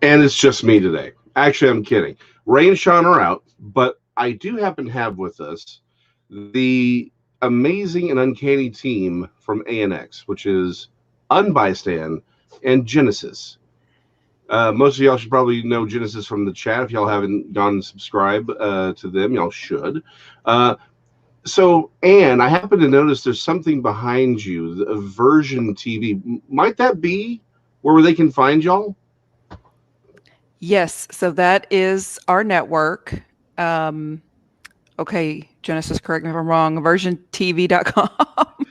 And it's just me today. Actually, I'm kidding. Ray and Sean are out, but I do happen to have with us the amazing and uncanny team from ANX, which is Unbystand and Genesis. Most of y'all should probably know Genesis from the chat. If y'all haven't gone and subscribe to them, y'all should. Uh, Anne, I happen to notice there's something behind you, the Version TV. Might that be where they can find y'all? Yes, so that is our network. Um, okay, Genesis, correct me if I'm wrong, versiontv.com. Well,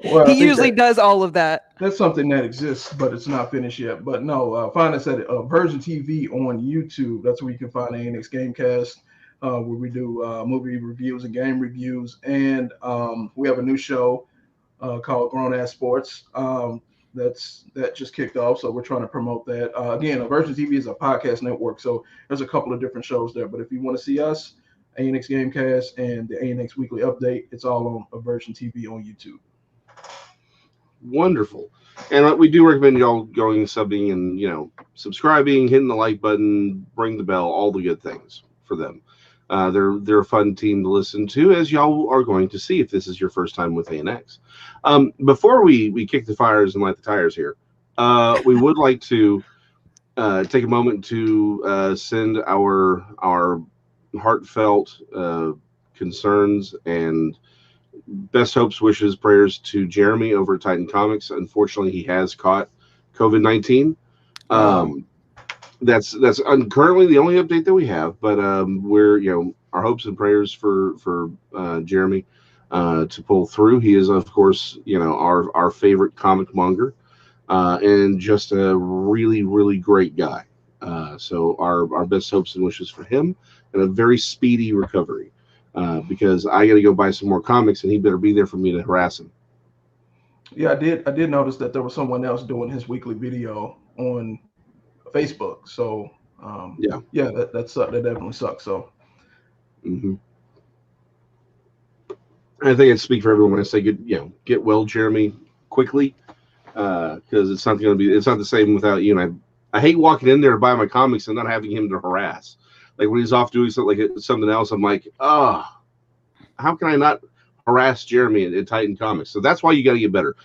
He I think usually does all of that. that's something that exists, but it's not finished yet. But no, find us at Version TV on YouTube. That's where you can find ANX Gamecast, where we do movie reviews and game reviews. And we have a new show called Grown Ass Sports. That just kicked off, so we're trying to promote that. Again, Version TV is a podcast network, so there's a couple of different shows there. But if you want to see us, ANX Gamecast and the ANX Weekly Update, it's all on Version TV on YouTube. Wonderful. And we do recommend y'all going subbing and subscribing, hitting the like button, ring the bell, all the good things for them. They're a fun team to listen to, as y'all are going to see if this is your first time with ANX. Before we kick the fires and light the tires here, we would like to take a moment to send our heartfelt concerns and best hopes, wishes, prayers to Jeremy over at Titan Comics. Unfortunately, he has caught COVID-19. That's currently the only update that we have. But we're our hopes and prayers for Jeremy to pull through. He is, of course, our favorite comic monger and just a really, really great guy. So our best hopes and wishes for him and a very speedy recovery. Because I got to go buy some more comics, and he better be there for me to harass him. Yeah, I did notice that there was someone else doing his weekly video on Facebook. So yeah, that sucked. That definitely sucks. So mm-hmm. I think I'd speak for everyone when I say get well, Jeremy, quickly, because it's not the same without you. And I hate walking in there to buy my comics and not having him to harass. Like when he's off doing something else, I'm like, how can I not harass Jeremy at Titan Comics? So that's why you got to get better.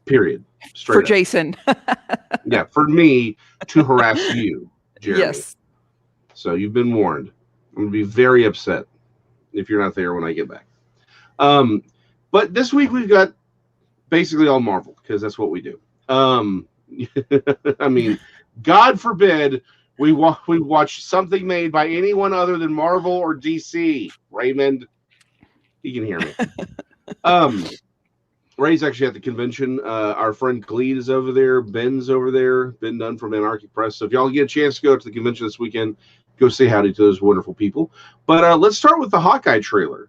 Period. Straight for up. Jason. Yeah, for me to harass you, Jeremy. Yes. So you've been warned. I'm gonna be very upset if you're not there when I get back. But this week we've got basically all Marvel because that's what we do. I mean, God forbid we watch something made by anyone other than Marvel or DC. Raymond, he can hear me. Ray's actually at the convention. Our friend Khalid is over there. Ben's over there. Ben Dunn from Anarchic Press. So if y'all get a chance to go to the convention this weekend, go say howdy to those wonderful people. But let's start with the Hawkeye trailer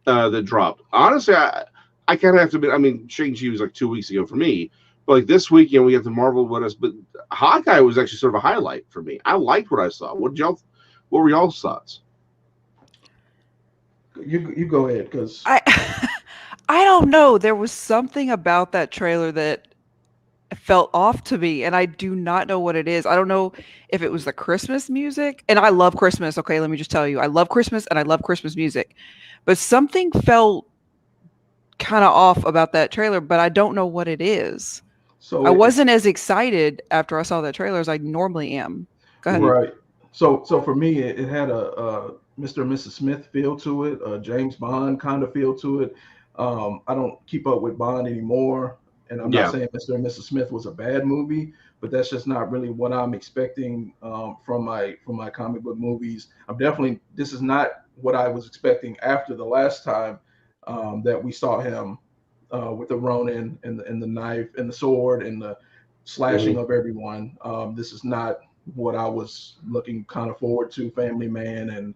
that dropped. Honestly, I kind of have to admit, I mean, Shang-Chi was like 2 weeks ago for me. But like this weekend, we got the Marvel with us. But Hawkeye was actually sort of a highlight for me. I liked what I saw. What were y'all's thoughts? you go ahead because I don't know. There was something about that trailer that felt off to me, and I do not know what it is. I don't know if it was the Christmas music, and I love Christmas. Okay, let me just tell you, I love Christmas and I love Christmas music, but something felt kind of off about that trailer, but I don't know what it is. so I it, wasn't as excited after I saw that trailer as I normally am. Go ahead. right. So for me, it had a Mr. and Mrs. Smith feel to it, a James Bond kind of feel to it. I don't keep up with Bond anymore, and I'm not Yeah. saying Mr. and Mrs. Smith was a bad movie, but that's just not really what I'm expecting from my comic book movies. This is not what I was expecting after the last time that we saw him with the Ronin and the knife and the sword and the slashing of everyone. This is not what I was looking kind of forward to. Family man and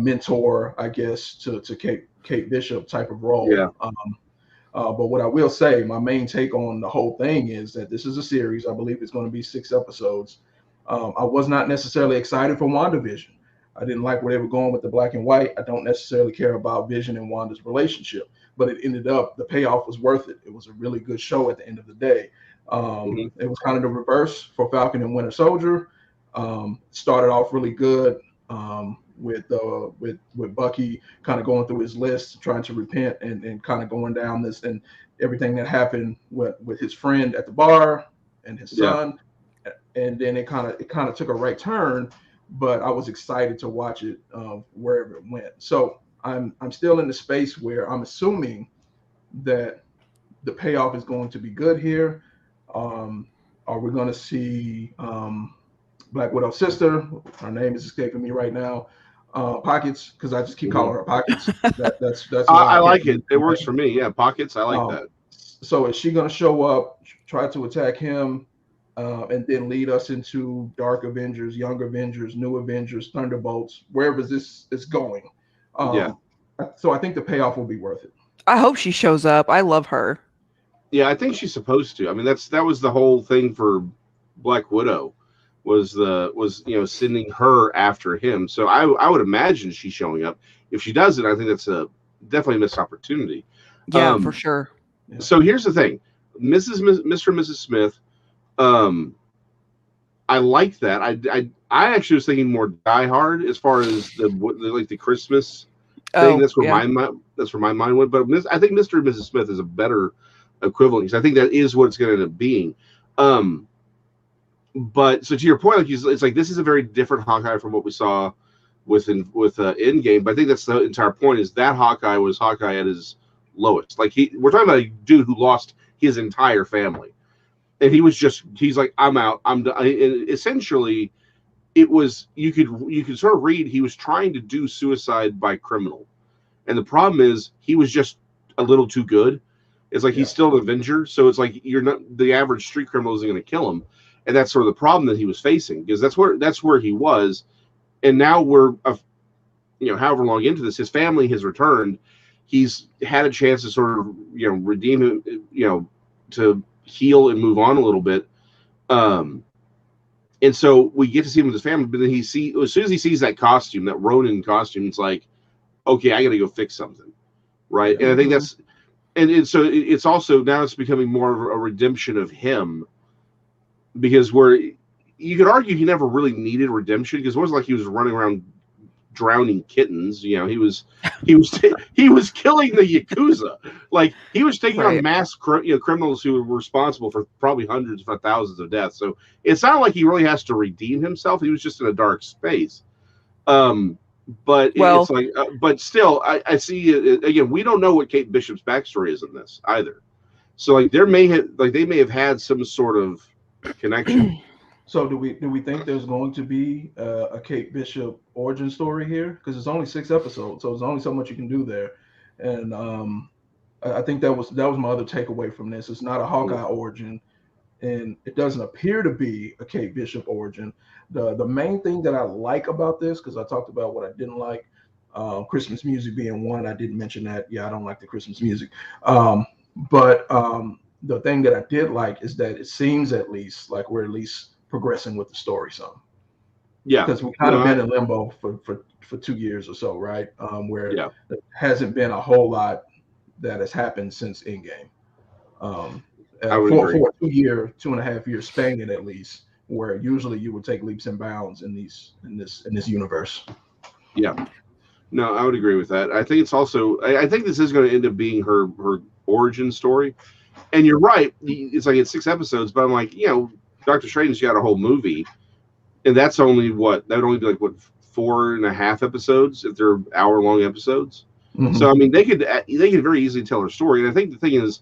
mentor, I guess, to Kate Bishop type of role. Yeah. But what I will say, my main take on the whole thing is that this is a series. I believe it's going to be 6 episodes. I was not necessarily excited for WandaVision. I didn't like where they were going with the black and white. I don't necessarily care about Vision and Wanda's relationship, but it ended up, the payoff was worth it. It was a really good show at the end of the day. Mhm. It was kind of the reverse for Falcon and Winter Soldier. Started off really good with Bucky kind of going through his list, trying to repent and kind of going down this and everything that happened with his friend at the bar and his Yeah. son, and then it kind of took a right turn. But I was excited to watch it wherever it went. So I'm still in the space where I'm assuming that the payoff is going to be good here. Um, are we going to see Black Widow's sister? Her name is escaping me right now. Pockets, because I just keep calling Mhm. her Pockets. That's why I I can't like it. remember It her works name. for me. Yeah, pockets. I like Um, that. so is she going to show up, try to attack him, and then lead us into Dark Avengers, Young Avengers, New Avengers, Thunderbolts, wherever this is going? Yeah. Um, so I think the payoff will be worth it. I hope she shows up. I love her. Yeah, I think she's supposed to. I mean, that was the whole thing for Black Widow was sending her after him. So I would imagine she's showing up. If she doesn't, I think that's a definitely a missed opportunity. Yeah, for Um, sure. Yeah. so here's the thing, Mr. and Mrs. Smith. Um, I like that. I actually was thinking more Die Hard as far as like the Christmas thing. Oh, yeah. That's where my mind went. But I think Mr. and Mrs. Smith is a better equivalent because I think that is what it's going to end up being. Um, but so to your point, like it's like this is a very different Hawkeye from what we saw with Endgame. But I think that's the entire point is that Hawkeye was Hawkeye at his lowest. Like we're talking about a dude who lost his entire family, and he's like, I'm out, I'm done. And essentially, it was you could sort of read he was trying to do suicide by criminal, and the problem is he was just a little too good. It's like he's Yeah. still an Avenger, so it's like you're not the average street criminal isn't going to kill him, and that's sort of the problem that he was facing because that's where he was, and now we're however long into this, his family has returned. He's had a chance to sort of redeem him, to heal and move on a little bit. Um, and so we get to see him with his family, but then as soon as he sees that costume, that Ronin costume, it's like, okay, I got to go fix something, right? Yeah. And I think Mhm. that's and so it's also now it's becoming more of a redemption of him because where you could argue he never really needed redemption because it wasn't like he was running around drowning kittens. He was killing the yakuza. Like he was taking on Right. mass criminals who were responsible for probably hundreds, if not thousands, of deaths. So it's not like he really has to redeem himself. He was just in a dark space. Um, but it's Well, like, but still, I see it again. We don't know what Kate Bishop's backstory is in this either. So like they may have had some sort of connection. So do we think there's going to be a Kate Bishop origin story here? Because it's only 6 episodes, so there's only so much you can do there. And I think that was my other takeaway from this. It's not a Hawkeye origin, and it doesn't appear to be a Kate Bishop origin. The main thing that I like about this, because I talked about what I didn't like, Christmas music being one. I didn't mention that. Yeah, I don't like the Christmas music. But the thing that I did like is that it seems at least like we're at least progressing with the story some, Yeah, because we've kind no, of been in limbo for 2 years or so, right? Where yeah, there hasn't been a whole lot that has happened since Endgame. Um, I would for agree. for a 2 year, 2.5 year span at least, where usually you would take leaps and bounds in this universe. Yeah. No, I would agree with that. I think it's also. I think this is going to end up being her origin story. And you're right. It's like it's 6 episodes, but I'm like, Doctor Strange got a whole movie, and that's only what that would only be like what 4.5 episodes if they're hour-long episodes. So Hmm. I mean, they could very easily tell her story. And I think the thing is,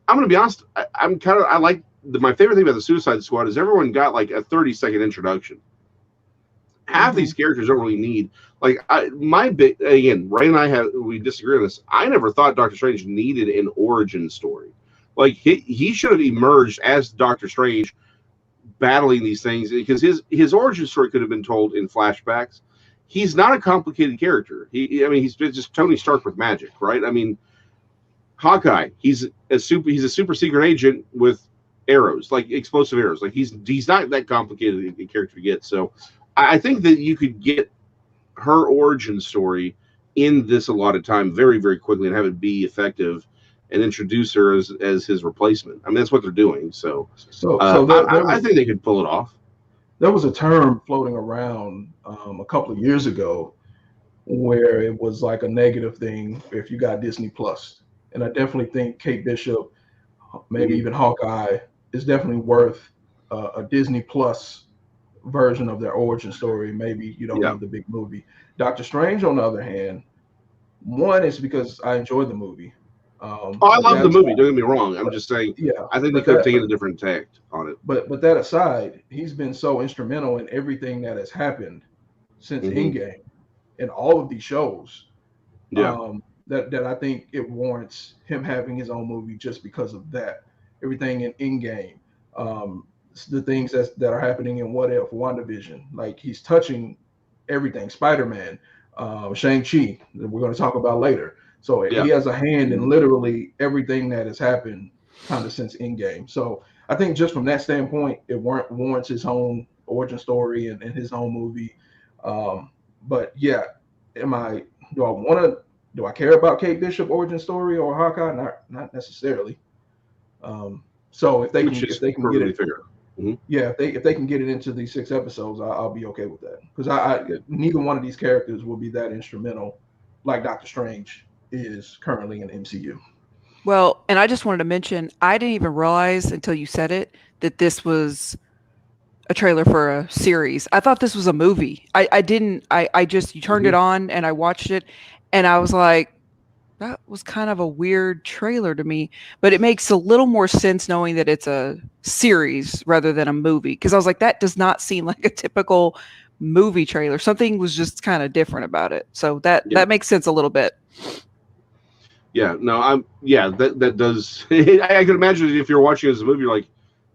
I'm going to be honest. I like my favorite thing about the Suicide Squad is everyone got like a 30-second introduction. Half mhm. these characters don't really need like my big again. Ray and we disagree on this. I never thought Doctor Strange needed an origin story. Like he should have emerged as Doctor Strange, battling these things because his origin story could have been told in flashbacks. He's not a complicated character. I mean, he's just Tony Stark with magic, right? I mean, Hawkeye, he's a super secret agent with arrows, like explosive arrows. Like he's not that complicated a character to get. So I think that you could get her origin story in this a lot of time very, very quickly and have it be effective. and introduce her as his replacement. I mean, that's what they're doing. So So I think they could pull it off. there was a term floating around a couple of years ago where it was like a negative thing if you got Disney Plus, and I definitely think Kate Bishop, maybe Mhm. even Hawkeye, is definitely worth a Disney Plus version of their origin story. Maybe you don't Yeah. need the big movie. Doctor Strange, on the other hand, one is because I enjoyed the movie, Oh, I but love that the movie. aside, Don't get me wrong. I'm but just saying, yeah, I think they but could have that taken a different tact on it. but that aside, he's been so instrumental in everything that has happened since Hmm. Endgame in all of these shows, Yeah. that I think it warrants him having his own movie just because of that. Everything in Endgame, um, the things that are happening in What If, WandaVision, like he's touching everything. Spider-Man, Shang-Chi, that we're going to talk about later. So Yeah. he has a hand in Mhm. literally everything that has happened kind of since Endgame. So I think just from that standpoint, it warrants his own origin story and his own movie. But yeah, am I do I want to do I care about Kate Bishop origin story or Hawkeye? Not necessarily. So Which if is they can get perfectly it, fair. Hmm. yeah, if they can get it into these 6 episodes, I'll be okay with that because I Yeah. neither one of these characters will be that instrumental like Doctor Strange is currently in MCU. Well, and I just wanted to mention, I didn't even realize until you said it that this was a trailer for a series. I thought this was a movie. I didn't. I just you turned Hmm. it on and I watched it, and I was like, that was kind of a weird trailer to me. But it makes a little more sense knowing that it's a series rather than a movie. Because I was like, that does not seem like a typical movie trailer. Something was just kind of different about it. So Yeah. that makes sense a little bit. Yeah. No, I'm. Yeah. That does. I can imagine if you're watching it as a movie, you're like,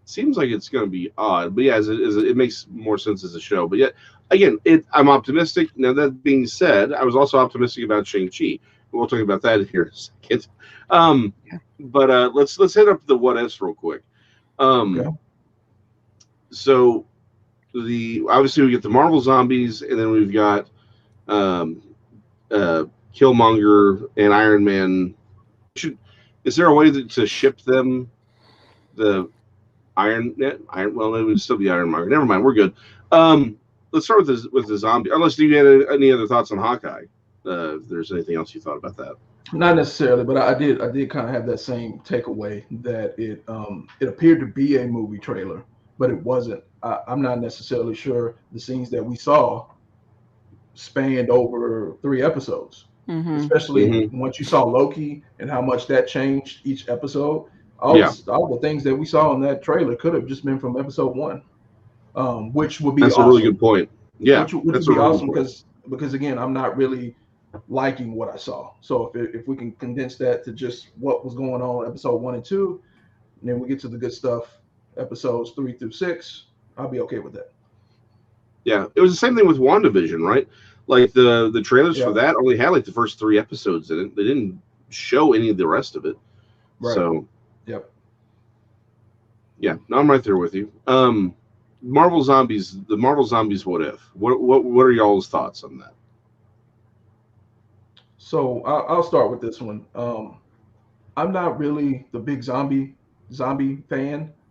seems like it's going to be odd. But yeah, it makes more sense as a show. But yet, again, I'm optimistic. Now that being said, I was also optimistic about Shang Chi. We'll talk about that here in a second. Um, Yeah. but let's hit up the what ifs real quick. Okay. Um, so the obviously we get the Marvel zombies, and then we've got um, uh, Killmonger and Iron Man. Should is there a way to ship them the Iron? Well, it would still be Ironmonger. Never mind, we're good. Um, let's start with the zombie. Unless you had any other thoughts on Hawkeye? If there's anything else you thought about that? Not necessarily, but I did kind of have that same takeaway that it appeared to be a movie trailer, but it wasn't. I'm not necessarily sure the scenes that we saw spanned over 3 episodes, Hmm. especially Hmm. once you saw Loki and how much that changed each episode. Yeah, All the things that we saw in that trailer could have just been from episode one, which would be that's a really good awesome. point. Yeah, Which would that's a be really good awesome point. because again, I'm not really liking what I saw. So if we can condense that to just what was going on episode one and two, and then we get to the good stuff, episodes 3 through 6, I'll be okay with that. Yeah, it was the same thing with WandaVision, right? Like the trailers for Yeah, that only had like the first 3 episodes in it. They didn't show any of the rest of it. right. So Yep. yeah, no, I'm right there with you. Marvel Zombies, the Marvel Zombies. What if? What are y'all's thoughts on that? So I'll start with this one. I'm not really the big zombie Yeah,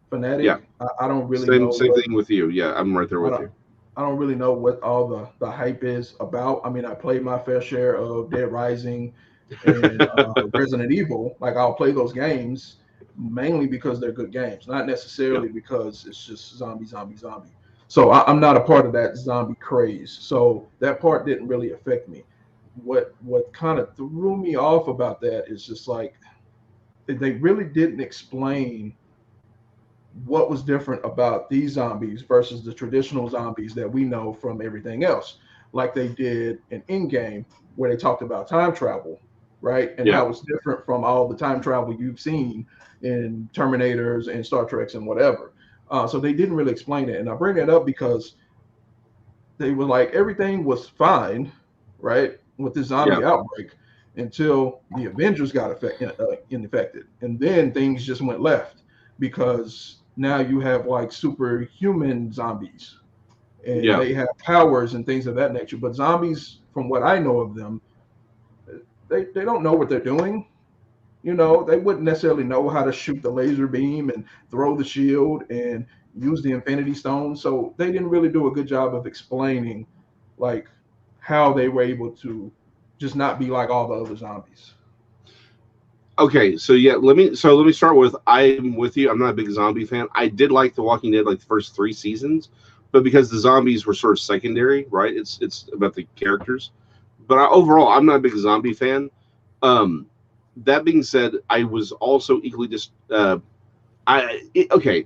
fanatic. I don't really same know same what thing with you. Yeah, I'm right there I with don't you. I don't really know what all the hype is about. I mean, I played my fair share of Dead Rising and Resident Evil. Like I'll play those games mainly because they're good games, not Yeah, necessarily because it's just zombie. So I'm not a part of that zombie craze. So that part didn't really affect me. What kind of threw me off about that is just like they really didn't explain what was different about these zombies versus the traditional zombies that we know from everything else, like they did in Endgame, where they talked about time travel, right? And yeah, how it's different from all the time travel you've seen in Terminators and Star Treks and whatever. So they didn't really explain it. And I bring that up because they were like, everything was fine, right, with this yeah, zombie outbreak until the Avengers got infected. And then things just went left because now you have like superhuman zombies and yeah. they have powers and things of that nature. But zombies, from what I know of them, they don't know what they're doing. They wouldn't necessarily know how to shoot the laser beam and throw the shield and use the Infinity Stone. So they didn't really do a good job of explaining like how they were able to just not be like all the other zombies. Okay, so yeah, let me start with I'm with you. I'm not a big zombie fan. I did like The Walking Dead like the first 3 seasons, but because the zombies were sort of secondary, right? It's about the characters. But overall, I'm not a big zombie fan. Um, that being said, I was also equally just okay.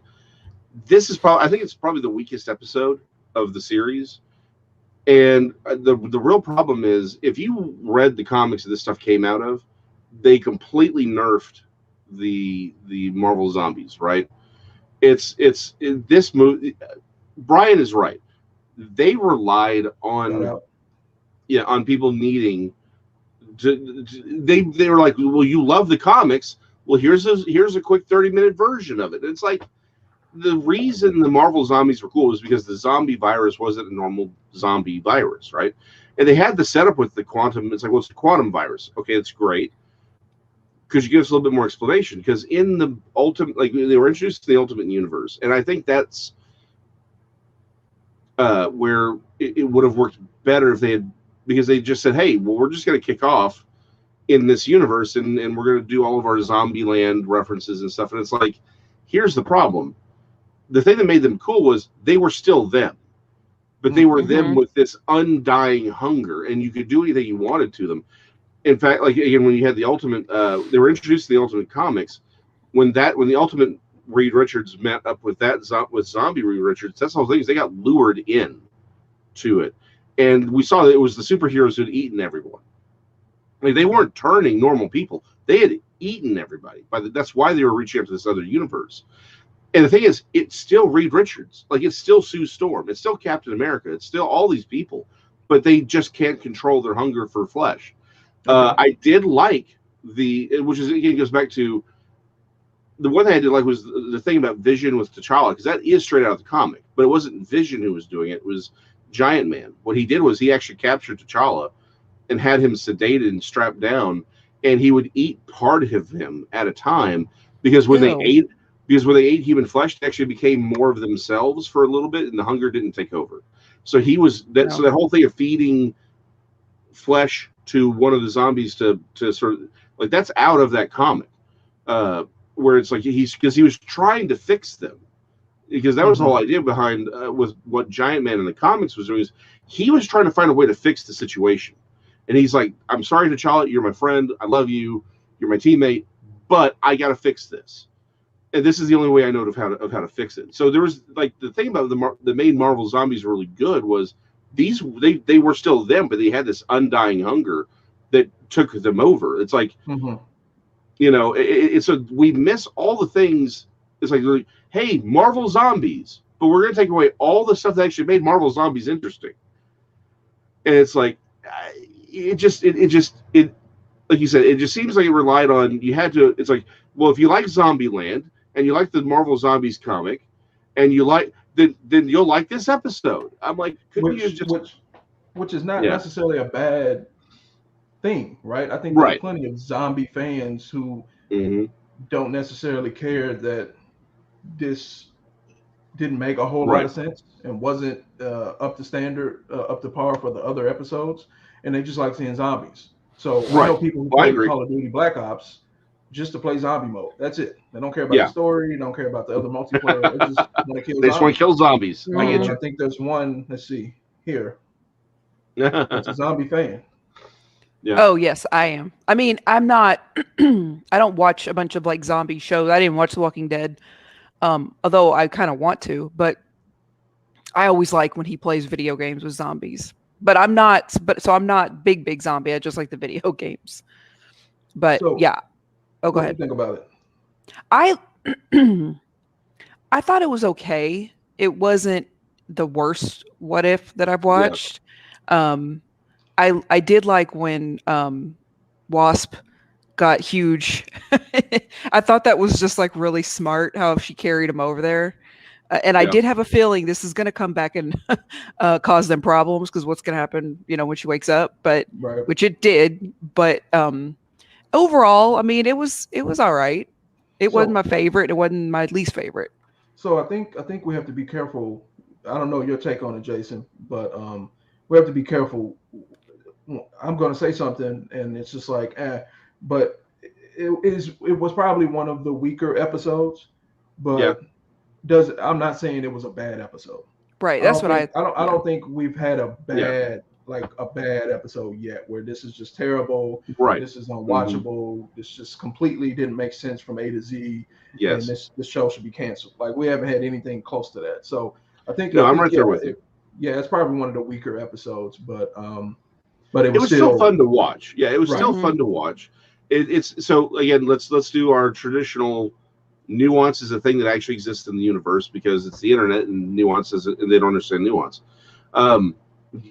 This is probably I think it's probably the weakest episode of the series. And the real problem is if you read the comics that this stuff came out of, they completely nerfed the Marvel zombies, right? This movie. Brian is right. They relied Shout on out. on people needing they were like, well, you love the comics. Well, here's a quick 30-minute version of it. It's like the reason the Marvel zombies were cool is because the zombie virus wasn't a normal zombie virus, right? And they had the setup with the quantum. It's like, well, it's the quantum virus. Okay, it's great because you give us a little bit more explanation. Because in the ultimate, like they were introduced to the Ultimate Universe, and I think that's where it would have worked better if they had, because they just said, hey, well, we're just going to kick off in this universe and we're going to do all of our zombie land references and stuff. And it's like, here's the problem. The thing that made them cool was they were still them, but they were them Mhm. with this undying hunger, and you could do anything you wanted to them. In fact, like again, when you had the Ultimate, they were introduced to the Ultimate comics. When the Ultimate Reed Richards met up with with Zombie Reed Richards, that's the whole thing. Is they got lured in to it, and we saw that it was the superheroes who had eaten everyone. I mean, they weren't turning normal people; they had eaten everybody. That's why they were reaching out to this other universe. And the thing is, it's still Reed Richards. Like, it's still Sue Storm. It's still Captain America. It's still all these people, but they just can't control their hunger for flesh. Okay. I did like which is again goes back to the one thing I did like was the thing about Vision with T'Challa, because that is straight out of the comic, but it wasn't Vision who was doing it. It was Giant Man. What he did was he actually captured T'Challa and had him sedated and strapped down, and he would eat part of him at a time because when they Ew. ate human flesh, they actually became more of themselves for a little bit, and the hunger didn't take over. So he was that. So No. that whole thing of feeding flesh to one of the zombies to sort of like that's out of that comic, uh, where it's like because he was trying to fix them, because that was the Hmm. whole idea behind with what Giant Man in the comics was doing is he was trying to find a way to fix the situation. And he's like, I'm sorry, T'Challa, you're my friend. I love you. You're my teammate, but I got to fix this. And this is the only way I know of how to fix it. So there was like the thing about the main Marvel zombies really good was they were still them, but they had this undying hunger that took them over. It's like Hmm. it's a we miss all the things. It's like, hey, Marvel zombies, but we're gonna take away all the stuff that actually made Marvel zombies interesting. And it's like it like you said, it just seems like it relied on you had to. It's like, well, if you like Zombieland and you like the Marvel Zombies comic, and you like then you'll like this episode. I'm like, couldn't you Which just which which is not yeah, necessarily a bad thing, right? I think there are right? plenty of zombie fans who Hmm. don't necessarily care that this didn't make a whole lot Right, of sense and wasn't up to standard, up to par for the other episodes, and they just like seeing zombies. So I right. know people who Well, I play agree. Call of Duty Black Ops just to play zombie mode. That's it. They don't care about the Yeah, story. They don't care about the other multiplayer. They just want to kill they just want to zombies. kill zombies. I get And I Mhm. think there's one. Let's see here. That's a you. zombie fan. Yeah, Oh yes, I am. I mean, I'm not. I don't watch a bunch of like zombie shows. I didn't watch The Walking Dead, although I kind of want to. But I always like when he plays video games with zombies. But I'm not. But so I'm not big zombie. I just like the video games. But So yeah. Oh, go what do you ahead. think about it? I I thought it was okay. It wasn't the worst What If that I've yeah, watched. Um, I did like when Wasp got huge. I thought that was just like really smart how she carried him over there. And I yeah. did have a feeling this is going to come back and cause them problems because what's going to happen, when she wakes up. But Right. which it did. But Overall, I mean, it was all right. It wasn't So my favorite. It wasn't my least favorite. so I think we have to be careful. I don't know your take on it, Jason, but we have to be careful. I'm going to say something, and it's just like, but it was probably one of the weaker episodes, Yeah. but I'm not saying it was a bad episode. Right. That's what I. I Yeah. don't think we've had a Yeah. bad episode yet where this is just terrible. Right. This is Hmm. unwatchable. This just completely didn't make sense from A to Z, and Yes. this show should be canceled. Like we haven't had anything close to that. So No, I I'm think right there with you. yeah, it's probably one of the weaker episodes, but it It was was still still fun to watch. Yeah, it was right. still Hmm. fun to watch. It's so again, let's do our traditional nuance is a thing that actually exists in the universe because it's the internet and nuances and they don't understand nuance. Um,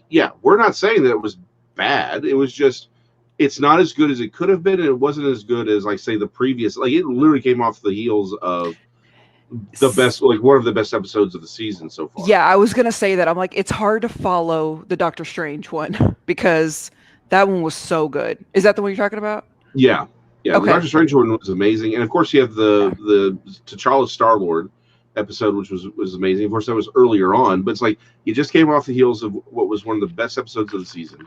yeah, we're not saying that it was bad. It was just it's not as good as it could have been, and it wasn't as good as like say the previous. Like it literally came off the heels of the best, like one of the best episodes of the season so far. Yeah, I was gonna say that. I'm like, it's hard to follow the Doctor Strange one because that one was so good. Is that the one you're talking about? Yeah, yeah. The Okay. Doctor Strange one was amazing, and of course you have the T'Challa Star Lord episode, which was amazing. Of course, that was earlier on, but it's like you just came off the heels of what was one of the best episodes of the season,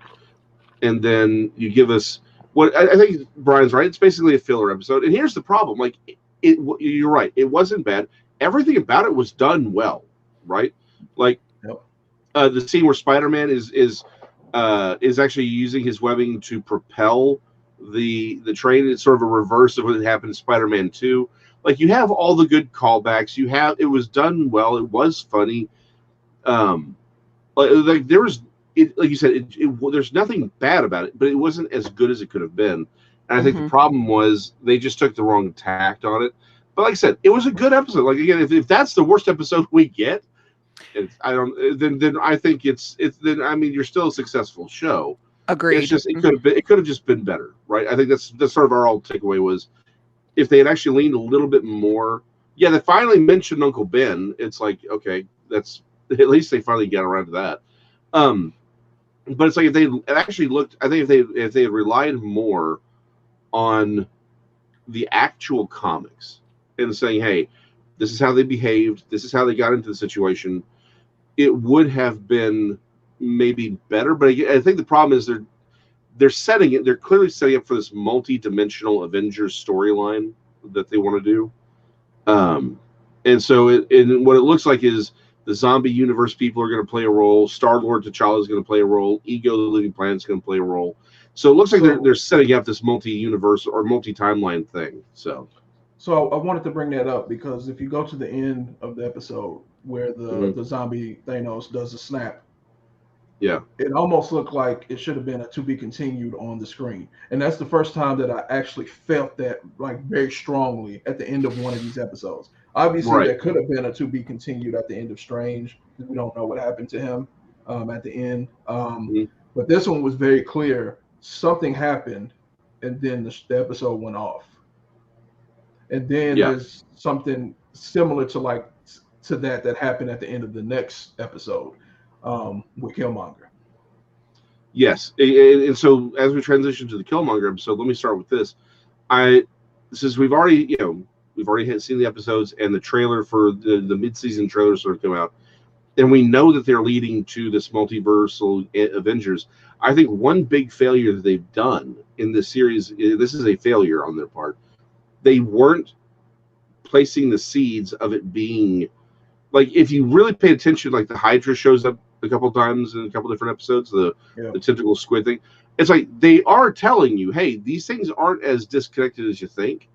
and then you give us what I think Brian's right. It's basically a filler episode, and here's the problem: like you're right, it wasn't bad. Everything about it was done well, right? Like Yep. the scene where Spider-Man is actually using his webbing to propel the train. It's sort of a reverse of what happened in Spider-Man 2. Like you have all the good callbacks. You have it was done well. It was funny. Um, like there was it like you said. There's nothing bad about it, but it wasn't as good as it could have been. And I think the Hmm. problem was they just took the wrong tact on it. But like I said, it was a good episode. Like again, if that's the worst episode we get, I don't. Then I think it's. Then I mean, you're still a successful show. It's Agreed. just it could have just been better, right? I think that's sort of our all takeaway was if they had actually leaned a little bit more. Yeah, they finally mentioned Uncle Ben. It's like okay, that's at least they finally got around to that. Um, but it's like if they actually looked, I think if they had relied more on the actual comics and saying, hey, this is how they behaved, this is how they got into the situation, it would have been maybe better. But I think the problem is they're setting it. They're clearly setting up for this multi-dimensional Avengers storyline that they want to do. And so and what it looks like is the zombie universe people are going to play a role. Star Lord T'Challa is going to play a role. Ego the Living Planet is going to play a role. So it looks like they're So setting up this multi-universe or multi-timeline thing. So so I wanted to bring that up because if you go to the end of the episode where mhm. the zombie Thanos does a snap, Yeah, it almost looked like it should have been a to be continued on the screen. And that's the first time that I actually felt that like very strongly at the end of one of these episodes. Obviously, right. there could have been a to be continued at the end of Strange because we don't know what happened to him at the end. Mhm. But this one was very clear. Something happened, and then the episode went off. And then Yeah. there's something similar to that happened at the end of the next episode with Killmonger. Yes, and so as we transition to the Killmonger episode, let me start with this. I since we've already seen the episodes and the trailer for the mid-season trailer sort of come out, and we know that they're leading to this multiversal Avengers. I think one big failure that they've done in this series, this is a failure on their part. They weren't placing the seeds of it being like if you really pay attention, like the Hydra shows up a couple times in a couple different episodes, Yeah. the tentacle squid thing. It's like they are telling you, hey, these things aren't as disconnected as you think.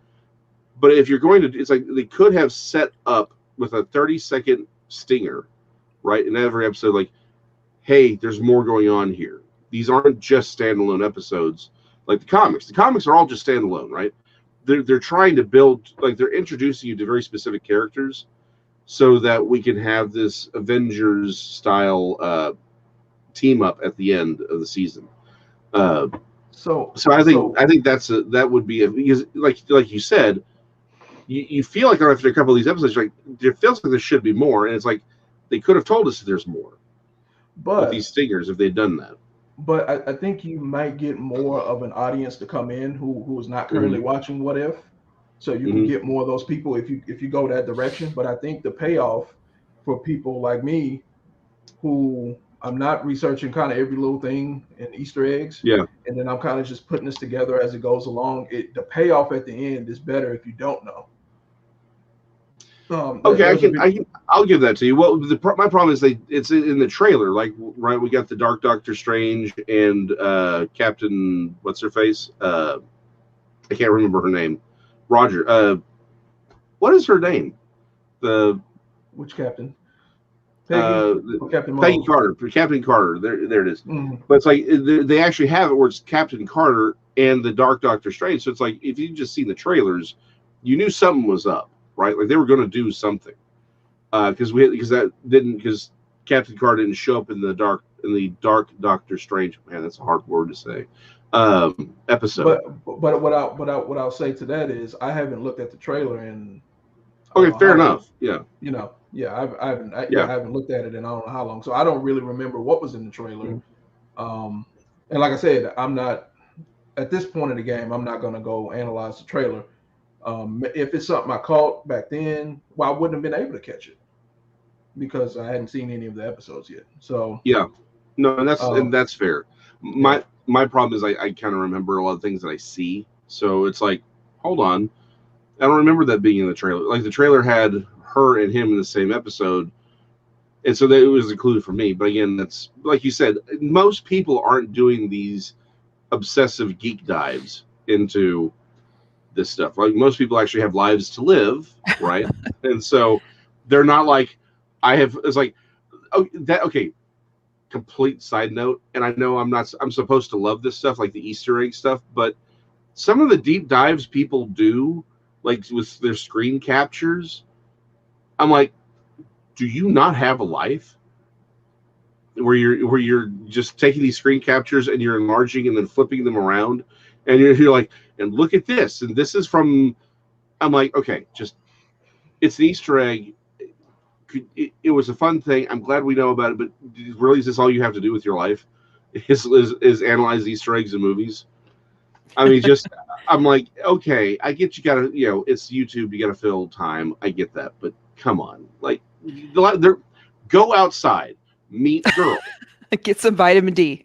But if you're going to, it's like they could have set up with a 30-second stinger, right, in every episode, like, hey, there's more going on here. These aren't just standalone episodes like the comics. The comics are all just standalone, right? They're trying to build, like, they're introducing you to very specific characters so that we can have this Avengers style team up at the end of the season. Uh, So so I think that would be because like you said, you feel like after a couple of these episodes, like it feels like there should be more, and it's like they could have told us that there's more with these but stingers if they'd done that. but I think you might get more of an audience to come in who is not currently watching What If, so you can get more of those people if you go that direction. But I think the payoff for people like me who I'm not researching kind of every little thing and Easter eggs, Yeah. and then I'm kind of just putting this together as it goes along. The payoff at the end is better if you don't know. Okay, There's a big, I'll give that to you. Well, my problem is it's in the trailer. Like, right, we got the Dark Doctor Strange and Captain what's her face? I can't remember her name. Roger. What is her name? The which captain? Peggy or Captain Peggy Marvel? Carter. Captain Carter. There it is. Mhm. But it's like they actually have it where it's Captain Carter and the Dark Doctor Strange. So it's like if you just seen the trailers, you knew something was up, right? Like they were going to do something. Because Captain Carter didn't show up in the Dark Doctor Strange. Man, that's a hard word to say. Episode. But what I'll say to that is I haven't looked at the trailer in I don't Okay, know fair how long. enough. Yeah. I haven't looked at it in I don't know how long. So I don't really remember what was in the trailer. And like I said, I'm not at this point in the game. I'm not going to go analyze the trailer. If it's something I caught back then, well, I wouldn't have been able to catch it because I hadn't seen any of the episodes yet. So yeah, no, and that's fair. Yeah. My problem is I kind of remember a lot of things that I see, so it's like, hold on, I don't remember that being in the trailer. Like the trailer had her and him in the same episode, and so that it was included for me. But again, that's like you said, most people aren't doing these obsessive geek dives into this stuff. Like most people actually have lives to live, right? And so they're not like I have. It's like, oh, that okay. Complete side note, and I know I'm supposed to love this stuff, like the Easter egg stuff, but some of the deep dives people do, like with their screen captures, I'm like, do you not have a life where you're just taking these screen captures and you're enlarging and then flipping them around, and you're like, and look at this, and this is from. I'm like, okay, just it's an Easter egg. It was a fun thing. I'm glad we know about it, but really, is this all you have to do with your life? Is analyze Easter eggs in movies? I mean, just I'm like, okay, I get you gotta, it's YouTube, you gotta fill time. I get that, but come on, like, go outside, meet girl, Get some vitamin D.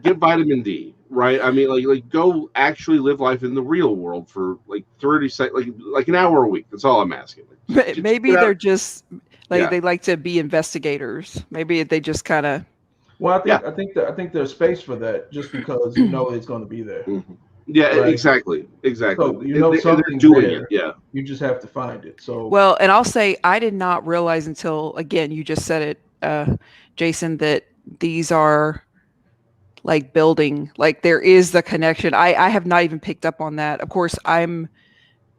get vitamin D, right? I mean, like go actually live life in the real world for like 30 seconds, like an hour a week. That's all I'm asking. Just Maybe get out. they're just like Yeah. they like to be investigators. Maybe they just kind of. Well, Yeah. I think there's space for that just because you know it's going to be there. Mhm. Yeah, Right. exactly. So you And know they're something's doing there. it. Yeah. You just have to find it. So Well, and I'll say I did not realize until again you just said it, Jason, that these are like building, like there is the connection. I have not even picked up on that. Of course, I'm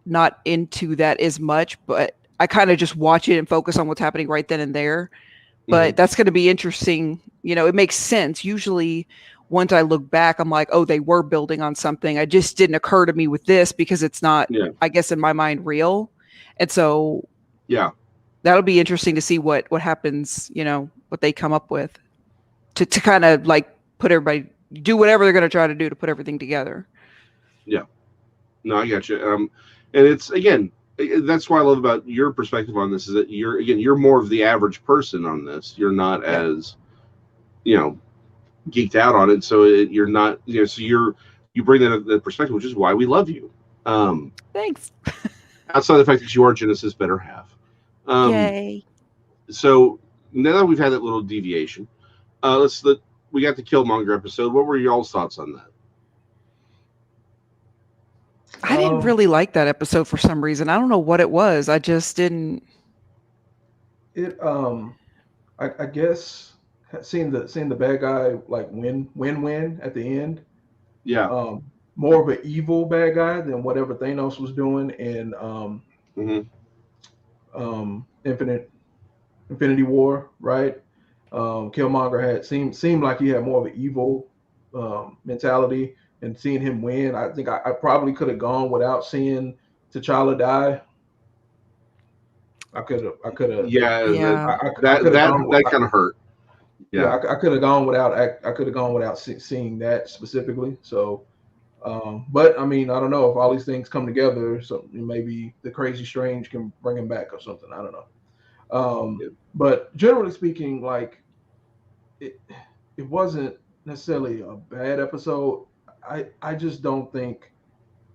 not into that as much, but I kind of just watch it and focus on what's happening right then and there. But that's going to be interesting. It makes sense. Usually, once I look back, I'm like, oh, they were building on something. It just didn't occur to me with this because it's not, Yeah. I guess, in my mind, real. And so, Yeah. that'll be interesting to see what happens. What they come up with to kind of like put everybody do whatever they're going to try to do to put everything together. Yeah. No, I got you. And it's again, that's what I love about your perspective on this is that you're more of the average person on this. You're not as, geeked out on it. So you're not, so you bring that perspective, which is why we love you. Thanks. Outside of the fact that you are Genesis' better half. Yay. So now that we've had that little deviation, we got the Killmonger episode. What were y'all's thoughts on that? I didn't really like that episode for some reason. I don't know what it was. I just didn't. it I guess seeing the bad guy like win at the end. Yeah. More of an evil bad guy than whatever Thanos was doing in Infinity War, right? Killmonger seemed like he had more of an evil mentality, and seeing him win, I think I probably could have gone without seeing T'Challa die. I could have. Yeah. Yeah. I could have gone. That kind of hurt. Yeah, Yeah. I could have gone without. I could have gone without seeing that specifically. So, but I mean, I don't know if all these things come together. So maybe the Crazy Strange can bring him back or something. I don't know. Yeah. But generally speaking, like it, it wasn't necessarily a bad episode. I just don't think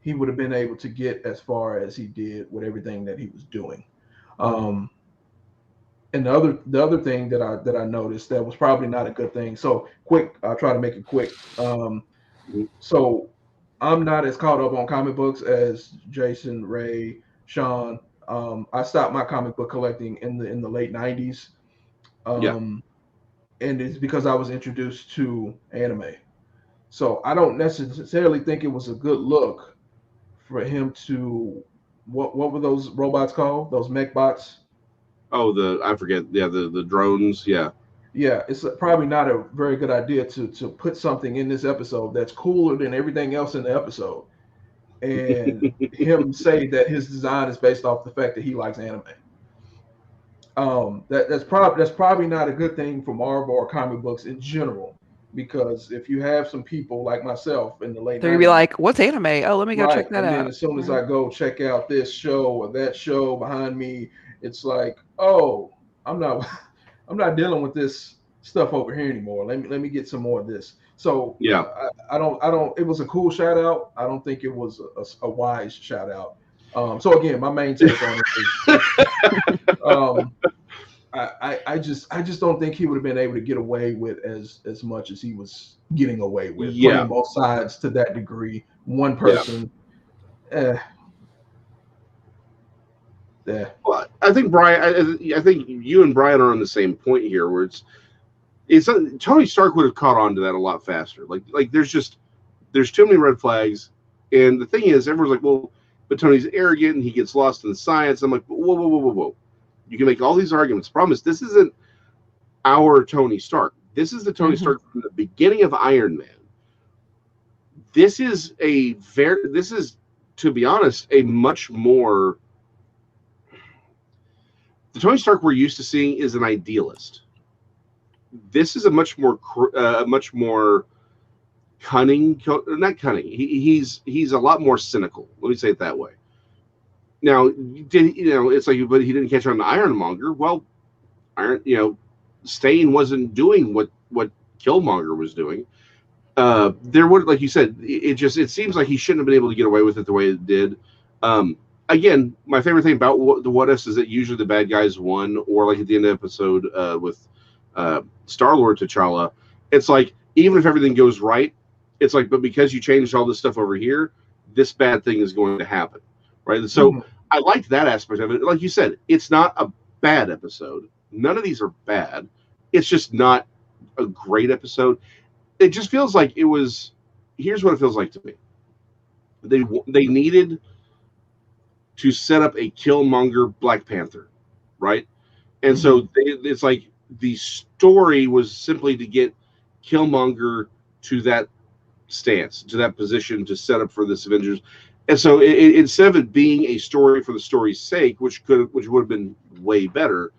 he would have been able to get as far as he did with everything that he was doing. Um, and the other thing that I noticed that was probably not a good thing. So quick, I'll try to make it quick. Mhm. So I'm not as caught up on comic books as Jason, Ray, Sean. I stopped my comic book collecting in the late '90s, Yeah. um, and it's because I was introduced to anime. So I don't necessarily think it was a good look for him to what were those robots called? Those mech bots? Oh, I forget. Yeah, the drones. Yeah. Yeah, it's probably not a very good idea to put something in this episode that's cooler than everything else in the episode, and him say that his design is based off the fact that he likes anime. That's probably not a good thing for Marvel or comic books in general, because if you have some people like myself in the late They're gonna be '90s. like, "What's anime? Oh, let me go check Right. that And then out." as soon as Mhm. I go check out this show or that show behind me, it's like, oh, I'm not I'm not dealing with this stuff over here anymore. Let me get some more of this. So Yeah. I don't. It was a cool shout out. I don't think it was a wise shout out. So again, my main take on it is um, I just don't think he would have been able to get away with as much as he was getting away with Yeah. playing both sides to that degree. One Yeah. person, eh, yeah. Well, I think Brian. I think you and Brian are on the same point here, where it's Tony Stark would have caught on to that a lot faster. Like there's too many red flags, and the thing is, everyone's like, well, but Tony's arrogant and he gets lost in the science. I'm like, whoa, whoa, whoa, whoa, whoa. You can make all these arguments. Problem is, this isn't our Tony Stark. This is the Tony Mhm. Stark from the beginning of Iron Man. This is, to be honest, a much more the Tony Stark we're used to seeing is an idealist. This is a much more cunning, not cunning. He's a lot more cynical. Let me say it that way. Now, it's like, but he didn't catch on to Ironmonger. Well, Stain wasn't doing what Killmonger was doing. There would, like you said, it seems like he shouldn't have been able to get away with it the way it did. Um, Again, my favorite thing about the what ifs is that usually the bad guys won, or like at the end of the episode with Star Lord T'Challa, it's like even if everything goes right, it's like, but because you changed all this stuff over here, this bad thing is going to happen, right? And so Mhm. I liked that aspect of it. Like you said, it's not a bad episode. None of these are bad. It's just not a great episode. It just feels like it was. Here's what it feels like to me. They needed to set up a Killmonger Black Panther, right? And Mhm. so it's like the story was simply to get Killmonger to that stance, to that position, to set up for this Avengers. And so instead of it being a story for the story's sake, which would have been way better,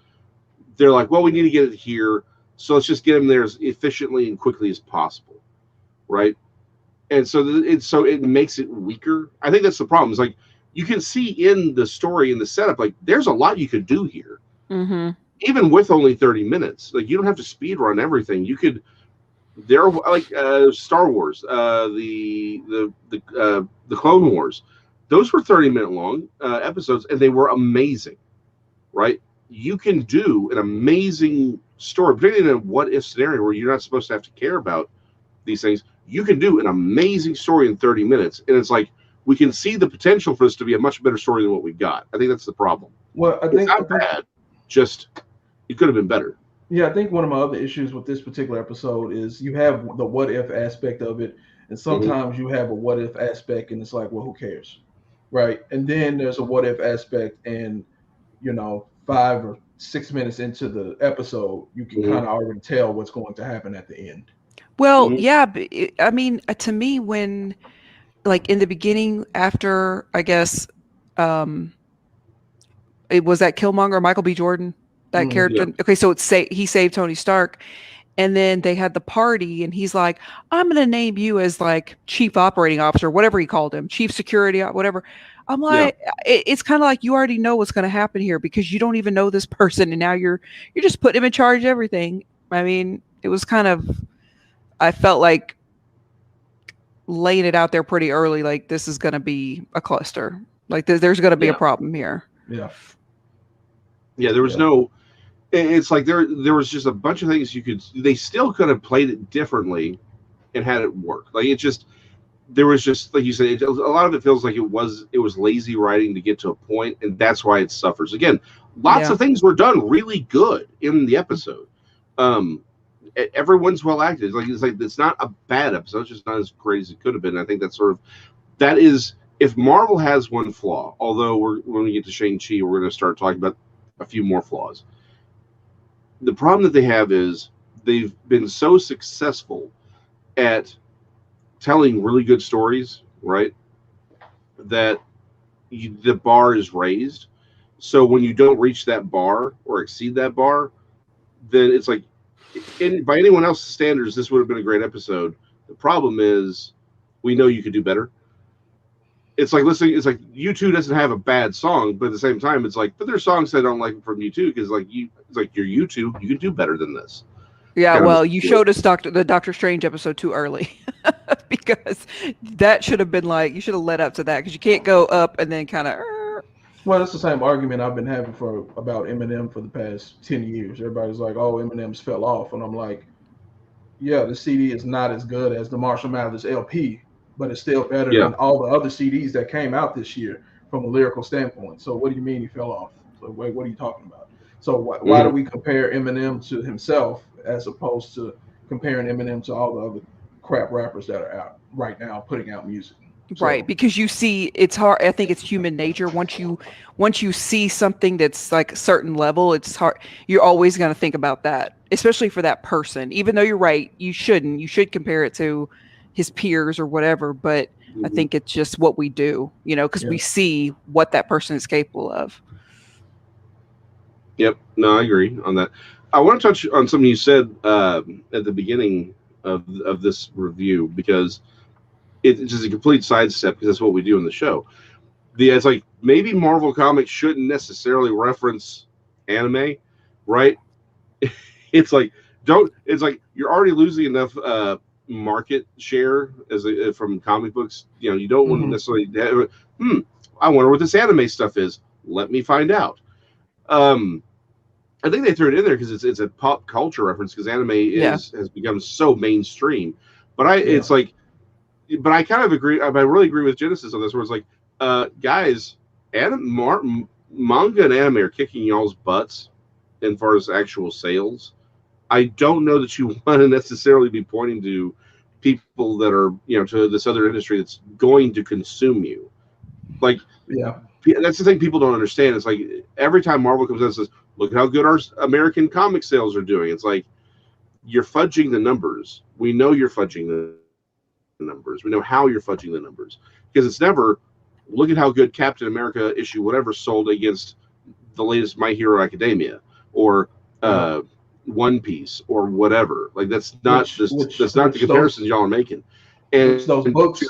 they're like, well, we need to get it here, so let's just get him there as efficiently and quickly as possible, right? And so it makes it weaker. I think that's the problem. Is like you can see in the story in the setup, like there's a lot you could do here, Mhm. even with only 30 minutes. Like you don't have to speed run everything. You could there like Star Wars, the Clone Wars. Those were 30-minute long episodes, and they were amazing, right? You can do an amazing story, particularly in a what if scenario where you're not supposed to have to care about these things. You can do an amazing story in 30 minutes, and it's like we can see the potential for this to be a much better story than what we got. I think that's the problem. Well, I It's think I not think bad, just it could have been better. yeah, I think one of my other issues with this particular episode is you have the what if aspect of it, and Hmm. sometimes you have a what if aspect, and it's like, well, who cares, right? And then there's a what if aspect, and 5 or 6 minutes into the episode, you can Hmm. kind of already tell what's going to happen at the end. Well, Hmm. yeah, I mean, to me, when like in the beginning, after I guess, um, it was that Killmonger, Michael B. Jordan, that Hmm. Yeah. character. Okay, so he saved Tony Stark, And then they had the party, and he's like, I'm going to name you as like chief operating officer, whatever he called him, chief security, whatever. I'm Yeah. like, it's kind of like you already know what's going to happen here because you don't even know this person, and now you're just putting him in charge of everything. I mean, it was kind of, I felt like laying it out there pretty early, like this is going to be a cluster, like there's going to be a Yeah. problem here. Yeah. Yeah, there was Yeah. no. It's like there was just a bunch of things they still could have played it differently and had it work. Like there was just like you said, a lot of it feels like it was lazy writing to get to a point, and that's why it suffers. Again, lots Yeah. of things were done really good in the episode. Everyone's well acted. It's not a bad episode. It's just not as great as it could have been. I think that is if Marvel has one flaw. Although when we get to Shang-Chi, we're going to start talking about a few more flaws. The problem that they have is they've been so successful at telling really good stories, right? That the bar is raised. So when you don't reach that bar or exceed that bar, then it's like, by anyone else's standards, this would have been a great episode. The problem is, we know you could do better. It's like listening. It's like U2 doesn't have a bad song, but at the same time, it's like, but there's songs I don't like from U2 because it's like you're U2, you can do better than this. Yeah, well, you showed us the Doctor Strange episode too early because that should have been like, you should have led up to that because you can't go up and then kind of. Well, that's the same argument I've been having about Eminem for the past 10 years. Everybody's like, oh, Eminem's fell off. And I'm like, yeah, the CD is not as good as the Marshall Mathers LP, but it's still better than all the other CDs that came out this year from a lyrical standpoint. So what do you mean he fell off? So wait, what are you talking about? So why do we compare Eminem to himself as opposed to comparing Eminem to all the other crap rappers that are out right now putting out music? Right, because you see, it's hard. I think it's human nature. Once you see something that's like a certain level, it's hard. You're always going to think about that, especially for that person. Even though you're right, you shouldn't. You should compare it to his peers or whatever. But I think it's just what we do, because we see what that person is capable of. Yep. No, I agree on that. I want to touch on something you said at the beginning of this review, because it's just a complete sidestep, because that's what we do in the show. It's like maybe Marvel Comics shouldn't necessarily reference anime, right? It's like you're already losing enough market share from comic books. You don't want to necessarily have, I wonder what this anime stuff is. Let me find out. I think they threw it in there because it's a pop culture reference, because anime has become so mainstream. But it's like, but I kind of agree. I really agree with Genesis on this, where it's like, guys, manga and anime are kicking y'all's butts as far as actual sales. I don't know that you want to necessarily be pointing to people that are, to this other industry that's going to consume you. Like, that's the thing people don't understand. It's like every time Marvel comes out and says, look at how good our American comic sales are doing. It's like, you're fudging the numbers. We know you're fudging the numbers. We know how you're fudging the numbers, because it's never, look at how good Captain America issue whatever sold against the latest My Hero Academia or One Piece or whatever. Like, that's not the comparisons y'all are making. And those books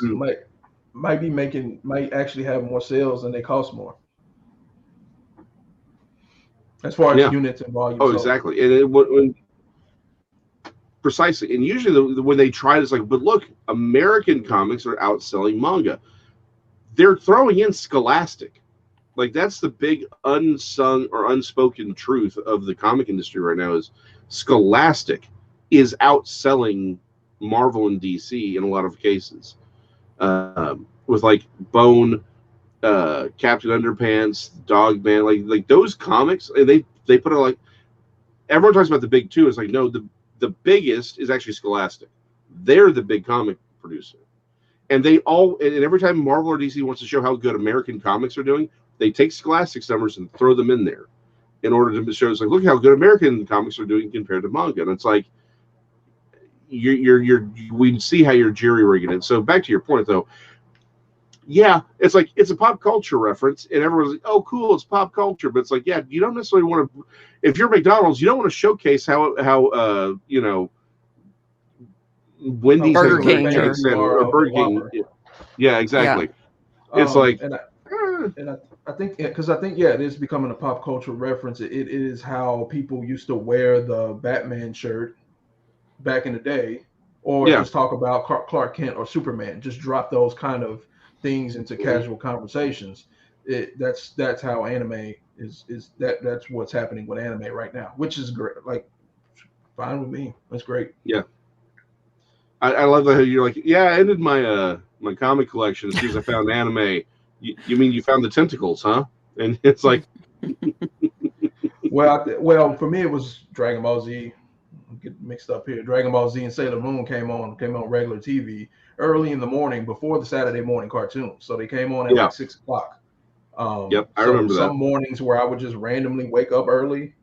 might actually have more sales and they cost more, as far as units and volume. Oh, exactly. And precisely. And usually when they try, it's like, but look, American comics are outselling manga. They're throwing in Scholastic. Like, that's the big unsung or unspoken truth of the comic industry right now, is Scholastic is outselling Marvel and DC in a lot of cases. With like Bone, Captain Underpants, Dogman, like those comics, and they put it like, everyone talks about the big two. It's like, no, the biggest is actually Scholastic. They're the big comic producer. And every time Marvel or DC wants to show how good American comics are doing, they take Scholastic's numbers and throw them in there in order to show, it's like, look how good American comics are doing compared to manga. And it's like, we see how you're jury-rigging it. So back to your point, though, yeah, it's like, it's a pop culture reference, and everyone's like, oh, cool, it's pop culture. But it's like, yeah, you don't necessarily want to, if you're McDonald's, you don't want to showcase how Wendy's has Burger a very King unique or sandwich, or a Burger King. Whopper. Yeah, yeah. exactly. It's like, And eh, I think because I think it is becoming a pop culture reference. It is how people used to wear the Batman shirt back in the day, or yeah, just talk about Clark Kent or Superman. Just drop those kind of things into mhm. casual conversations. That's how anime is that's what's happening with anime right now, which is great. Like fine with me. That's great. Yeah. I love that you're like, yeah, I ended my my comic collection as soon as I found anime. You mean you found the tentacles, huh? And it's like, Well, for me it was Dragon Ball Z. Get mixed up here. Dragon Ball Z and Sailor Moon came on regular TV early in the morning before the Saturday morning cartoons. So they came on at yeah, like 6 o'clock. yep, I So remember that. some mornings where I would just randomly wake up early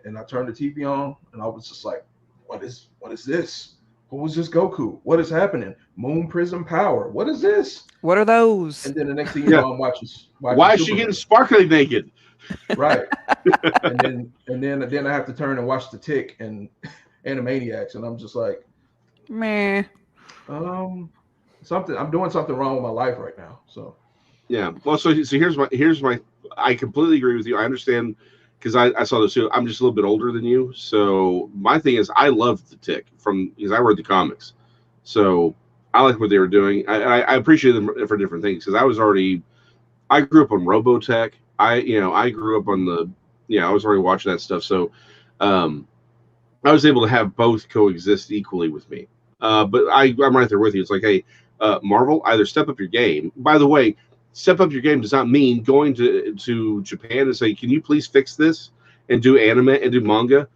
and I turned the TV on and I was just like, what is this? Who is this Goku? What is happening? Moon Prism Power. What is this? What are those? And then the next thing you Yeah. know, I'm watching Why is she getting Superman. sparkly naked? Right. And then I have to turn and watch the Tick and Animaniacs, and I'm just like, Meh. um, something. I'm doing something wrong with my life right now. So Yeah. Well, so here's my. I completely agree with you. I understand because I saw this too. I'm just a little bit older than you, so my thing is I loved the Tick from because I read the comics, so I like what they were doing. I appreciate them for different things because I grew up on Robotech. I grew up on the I was already watching that stuff, so um, I was able to have both coexist equally with me. But I'm right there with you. It's like, hey, Marvel, either step up your game. By the way, step up your game does not mean going to Japan and say, can you please fix this and do anime and do manga?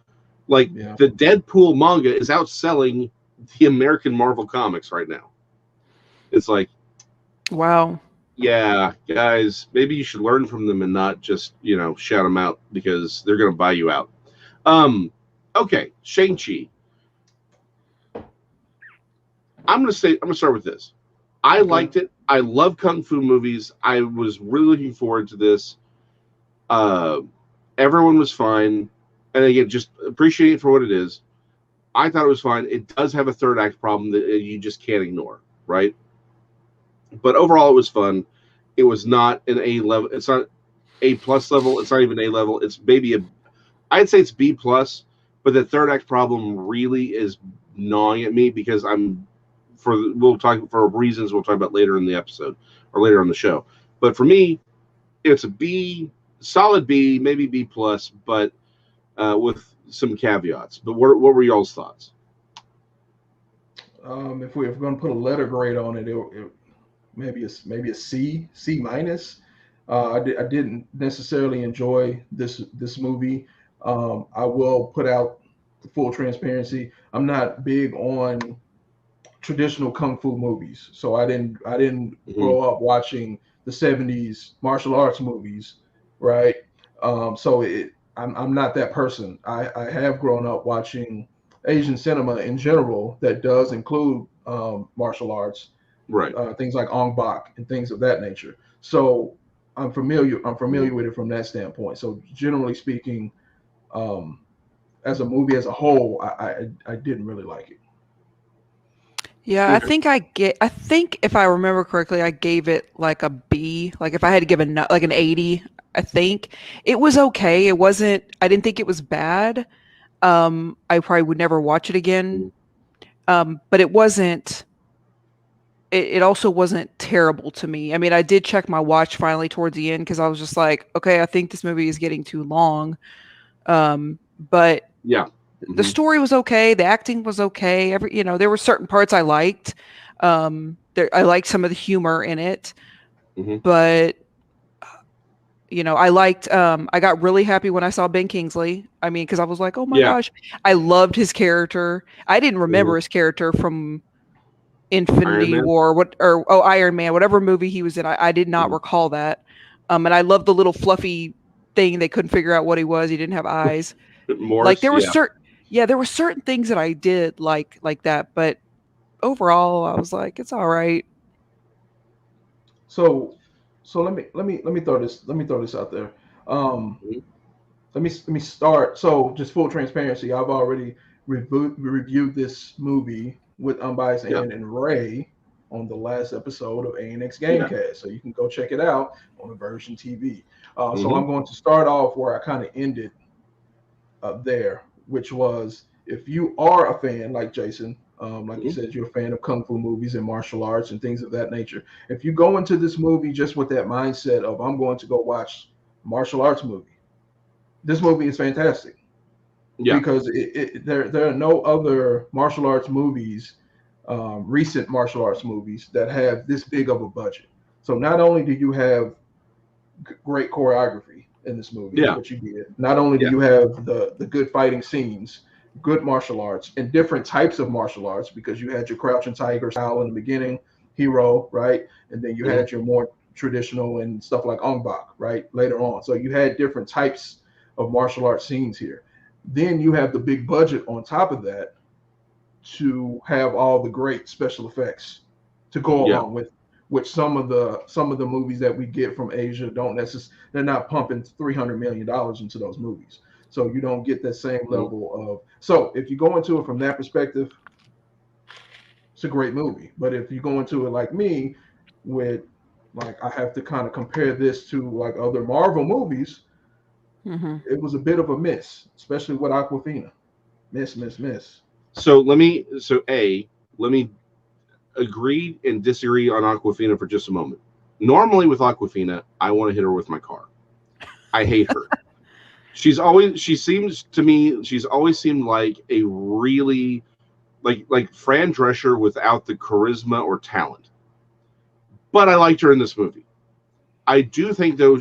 Like yeah. the Deadpool manga is outselling the American Marvel comics right now. It's like, Wow. yeah, guys, maybe you should learn from them and not just shout them out because they're going to buy you out. Okay, Shang-Chi. I'm gonna start with this. I Okay. liked it. I love kung fu movies. I was really looking forward to this. Uh, Everyone was fine, and again, just appreciate it for what it is. I thought it was fine. It does have a third act problem that you just can't ignore, right? But overall, it was fun. It was not an A level. It's not A plus level. It's not even A level. It's maybe I'd say it's B plus. But the third act problem really is gnawing at me because we'll talk for reasons we'll talk about later in the episode or later on the show. But for me, it's a B, solid B, maybe B plus, but with some caveats. But what were y'all's thoughts? If we're gonna put a letter grade on it, maybe a C minus. I didn't necessarily enjoy this movie. I will put out the full transparency. I'm not big on traditional kung fu movies, so I didn't Mm-hmm. grow up watching the '70s martial arts movies, right? I'm not that person. I have grown up watching Asian cinema in general that does include martial arts, Right. things like Ong Bak and things of that nature. So I'm familiar. I'm Mm-hmm. familiar with it from that standpoint. So generally speaking, um, as a movie as a whole, I didn't really like it. Yeah, Okay. I think if I remember correctly, I gave it like a B. Like if I had to give like an 80, I think it was okay. It wasn't. I didn't think it was bad. I probably would never watch it again. But it wasn't. It also wasn't terrible to me. I mean, I did check my watch finally towards the end because I was just like, okay, I think this movie is getting too long. But Yeah. the Mm-hmm. story was okay. The acting was okay. There were certain parts I liked. I liked some of the humor in it, Mm-hmm. but I got really happy when I saw Ben Kingsley. I mean, because I was like, oh my Yeah. gosh, I loved his character. I didn't Mm-hmm. remember his character from Iron Infinity Man. War, Iron Man, whatever movie he was in. I did not Mm-hmm. recall that. And I loved the little fluffy thing. They couldn't figure out what he was. He didn't have eyes. Like Morris. there were Yeah. certain, yeah, there were certain things that I did like that, but overall, I was like, it's all right. So let me throw this out there. Um, Mm-hmm. let me start. So just full transparency, I've already reviewed this movie with Unbiased Yeah. and Ray on the last episode of ANX Yeah. Gamecast. So you can go check it out on the Version TV. So Mhm. I'm going to start off where I kind of ended there, which was if you are a fan like Jason, like you Mhm. said, you're a fan of kung fu movies and martial arts and things of that nature. If you go into this movie just with that mindset of I'm going to go watch martial arts movie, this movie is fantastic Yeah. because there are no other martial arts movies, recent martial arts movies that have this big of a budget. So not only do you have great choreography in this movie, Yeah. which you did. Not only do Yeah. you have the good fighting scenes, good martial arts, and different types of martial arts, because you had your crouching tiger style in the beginning, hero, right? And then you Mhm. had your more traditional and stuff like Ong Bak, right? Later on. So you had different types of martial arts scenes here. Then you have the big budget on top of that to have all the great special effects to go Yeah. along with which some of the movies that we get from Asia don't necessarily, they're not pumping $300 million into those movies. So you don't get that same Mhm. level of, so if you go into it from that perspective, it's a great movie. But if you go into it like me, with like I have to kind of compare this to like other Marvel movies, Hmm. it was a bit of a miss, especially with Aquafina. Miss. So let me agree and disagree on Aquafina for just a moment. Normally with Aquafina, I want to hit her with my car. I hate her. She seems to me, she's always seemed like a really like Fran Drescher without the charisma or talent. But I liked her in this movie. I do think though,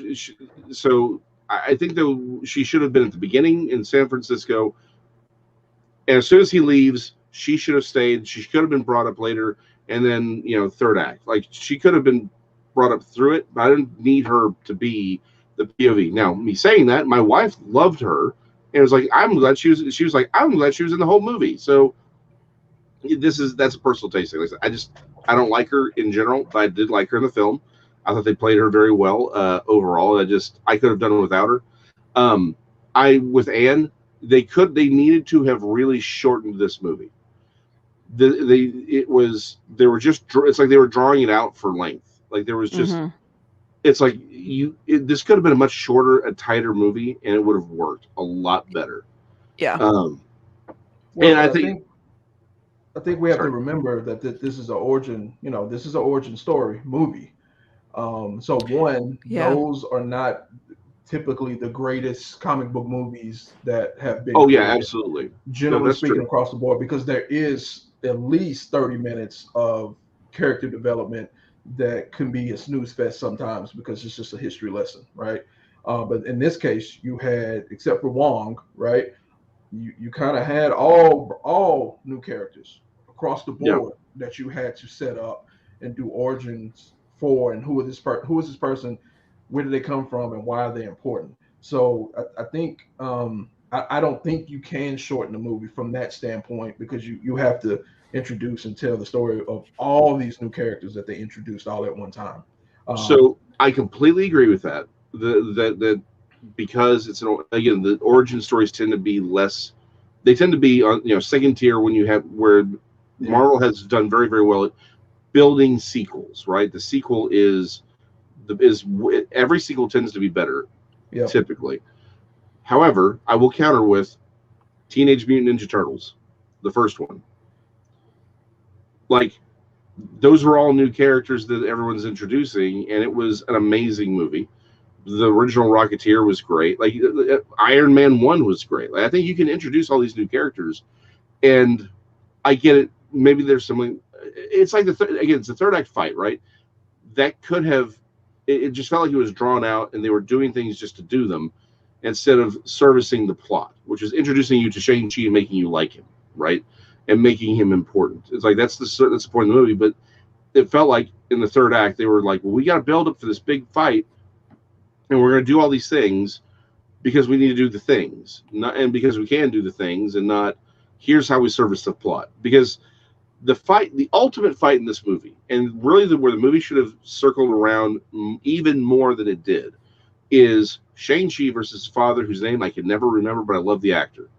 so I think though she should have been at the beginning in San Francisco, and as soon as he leaves, she should have stayed. She could have been brought up later, and then third act, like she could have been brought up through it. But I didn't need her to be the POV. Now, me saying that, my wife loved her, and was like, I'm glad she was. She was like, I'm glad she was in the whole movie. So that's a personal taste thing. Like I don't like her in general, but I did like her in the film. I thought they played her very well overall. I could have done it without her. Um, I with Anne, they needed to have really shortened this movie. They were just it's like they were drawing it out for length. Like there was just Hmm. it's like this could have been a much shorter, a tighter movie, and it would have worked a lot better. Yeah. Um, Well, and I but think I think we have to sorry, remember that this is an origin, this is an origin story movie. So one, Yeah. those are not typically the greatest comic book movies that have been oh yeah, created, absolutely, no, generally that's speaking, true. across the board, because there is at least 30 minutes of character development that can be a snooze fest sometimes because it's just a history lesson, right? But in this case, you had, except for Wong, right? You kind of had all new characters across the Yeah, board that you had to set up and do origins for, and who is this person, where did they come from, and why are they important. So I think I don't think you can shorten the movie from that standpoint, because you have to introduce and tell the story of all these new characters that they introduced all at one time. um, so I completely agree with that. The because again, the origin stories tend to be less. They tend to be on second tier when you have where yeah, Marvel has done very very well at building sequels. Right, the sequel is every sequel tends to be better yeah, typically. However, I will counter with Teenage Mutant Ninja Turtles, the first one. Like those were all new characters that everyone's introducing, and it was an amazing movie. The original Rocketeer was great. Like Iron Man 1 was great. Like, I think you can introduce all these new characters, and I get it. Maybe there's something. It's like again, it's the third act fight, right? That could have. It just felt like it was drawn out, and they were doing things just to do them, instead of servicing the plot, which is introducing you to Shang-Chi and making you like him, right, and making him important. It's like that's the point of the movie. But it felt like in the third act they were like, well, we got to build up for this big fight, and we're going to do all these things because we need to do the things, not and because we can do the things, and not here's how we service the plot. Because the ultimate fight in this movie, and really where the movie should have circled around even more than it did, is Shang-Chi versus his father, whose name I can never remember, but I love the actor.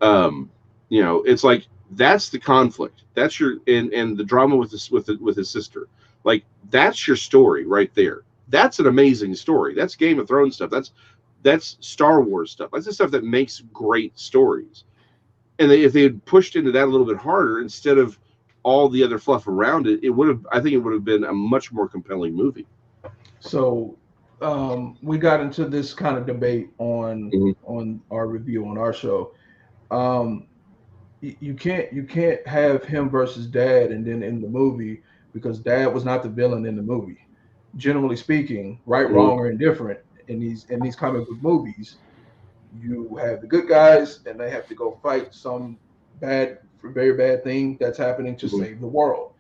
Um, it's like That's the conflict. That's your and the drama with this with his sister. Like that's your story right there. That's an amazing story. That's Game of Thrones stuff. That's Star Wars stuff. That's the stuff that makes great stories. And if they had pushed into that a little bit harder instead of all the other fluff around it, it would have. I think it would have been a much more compelling movie. So we got into this kind of debate Mm-hmm. on our review on our show. Um, you can't have him versus dad and then in the movie because dad was not the villain in the movie. Generally speaking, right, Mm-hmm. wrong, or indifferent in these comic book movies, you have the good guys and they have to go fight some bad, very bad thing that's happening to Mm-hmm. save the world.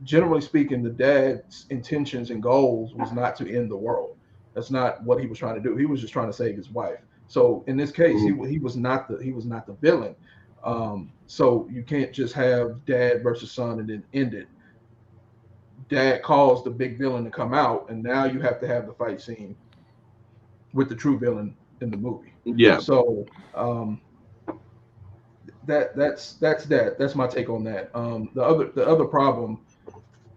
Generally speaking, the dad's intentions and goals was not to end the world. That's not what he was trying to do. He was just trying to save his wife. So in this case, Mm-hmm. he was not the villain. So you can't just have dad versus son and then end it. Dad caused the big villain to come out, and now you have to have the fight scene with the true villain in the movie. Yeah. So that's my take on that. The other problem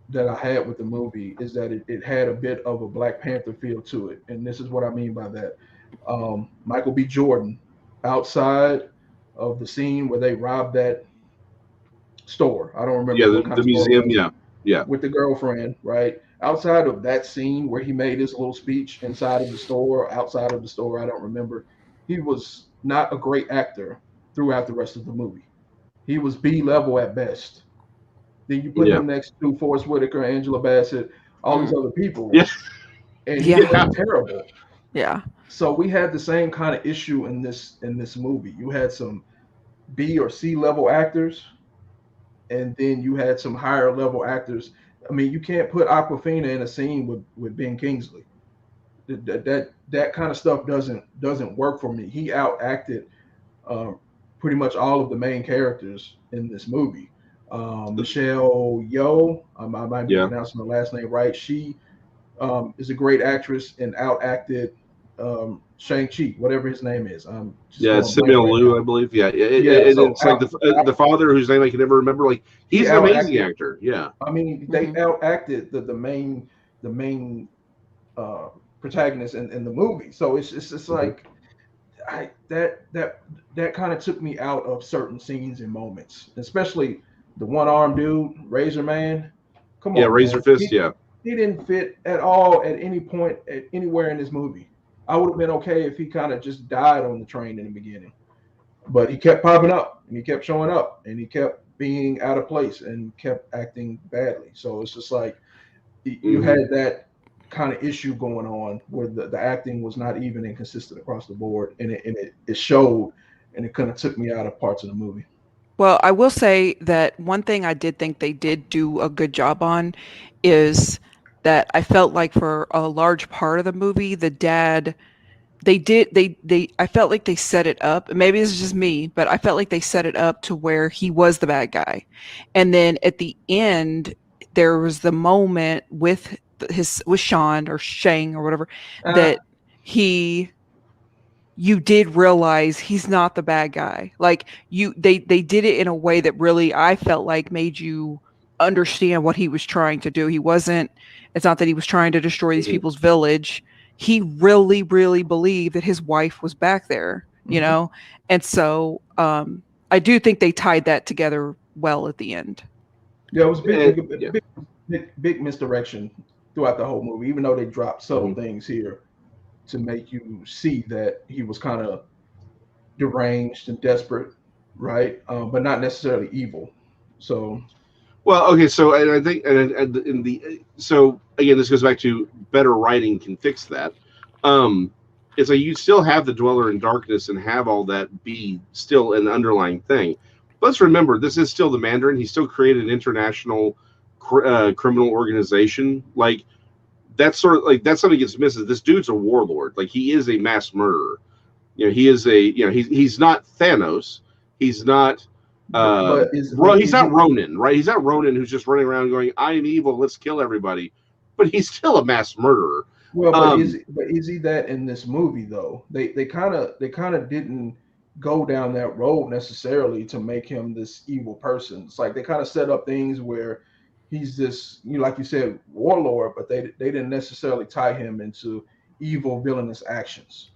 that I had with the movie is that it had a bit of a Black Panther feel to it, and this is what I mean by that. Michael B. Jordan, outside of the scene where they robbed that store, I don't remember Yeah. what kind The of store it museum. was, Yeah. Yeah. with the girlfriend, right? Outside of that scene where he made his little speech inside of the store, or outside of the store, I don't remember. He was not a great actor throughout the rest of the movie. He was B level at best. Then you put Yeah. him next to Forrest Whitaker, Angela Bassett, all these Mm. other people, Yeah. and he Yeah. was Yeah. terrible. Yeah. So we had the same kind of issue in this movie. You had some B or C level actors, and then you had some higher level actors. I mean, you can't put Aquafina in a scene with Ben Kingsley. That kind of stuff doesn't work for me. He outacted uh, pretty much all of the main characters in this movie. Michelle Yeoh, I might be Yeah. pronouncing the last name right. She is a great actress and outacted Shang-Chi, whatever his name is. I'm just Yeah. going It's blank Samuel right Liu, now. I believe. Yeah. Yeah, And so it's like the father whose name I can never remember. Like he he's an amazing outacted. actor. Yeah. I mean, they Hmm. outacted the main uh, protagonist in the movie. So it's just Hmm. like I that kind of took me out of certain scenes and moments, especially the one armed dude, Razor Man. Come Yeah. on, Razor man. Fist. He Yeah. he didn't fit at all at any point at anywhere in this movie. I would have been okay if he kind of just died on the train in the beginning, but he kept popping up and he kept showing up and he kept being out of place and kept acting badly. So it's just like you Hmm. had that kind of issue going on where the acting was not even and consistent across the board, and it showed, and it kind of took me out of parts of the movie. Well, I will say that one thing I did think they did do a good job on is that I felt like for a large part of the movie, the dad they I felt like they set it up. And maybe this is just me, but I felt like they set it up to where he was the bad guy. And then at the end, there was the moment with Sean or Shang or whatever Uh, that he you did realize he's not the bad guy. Like they did it in a way that really I felt like made you understand what he was trying to do. He wasn't It's not that he was trying to destroy these Hmm. people's village. He really really believed that his wife was back there, you mhm. know? And so I do think they tied that together well at the end. Yeah, it was And yeah. big misdirection throughout the whole movie, even though they dropped subtle Hmm. things here to make you see that he was kind of deranged and desperate, right? But not necessarily evil. So Well, okay. So and I think and in the so again, this goes back to better writing can fix that. Um, it's like you still have the dweller in darkness and have all that be still an underlying thing. Let's remember, this is still the Mandarin. He still created an international criminal organization. Like that's sort of like that's something that gets missed. This dude's a warlord. Like he is a mass murderer. He is a he's not Thanos. He's not but he's is not he Ronin, right? He's not Ronin who's just running around going, I am evil, let's kill everybody. But he's still a mass murderer. well, Um but is he that in this movie though? They kind of didn't go down that road necessarily to make him this evil person. It's like they kind of set up things where he's this, like you said, warlord, but they didn't necessarily tie him into evil villainous actions.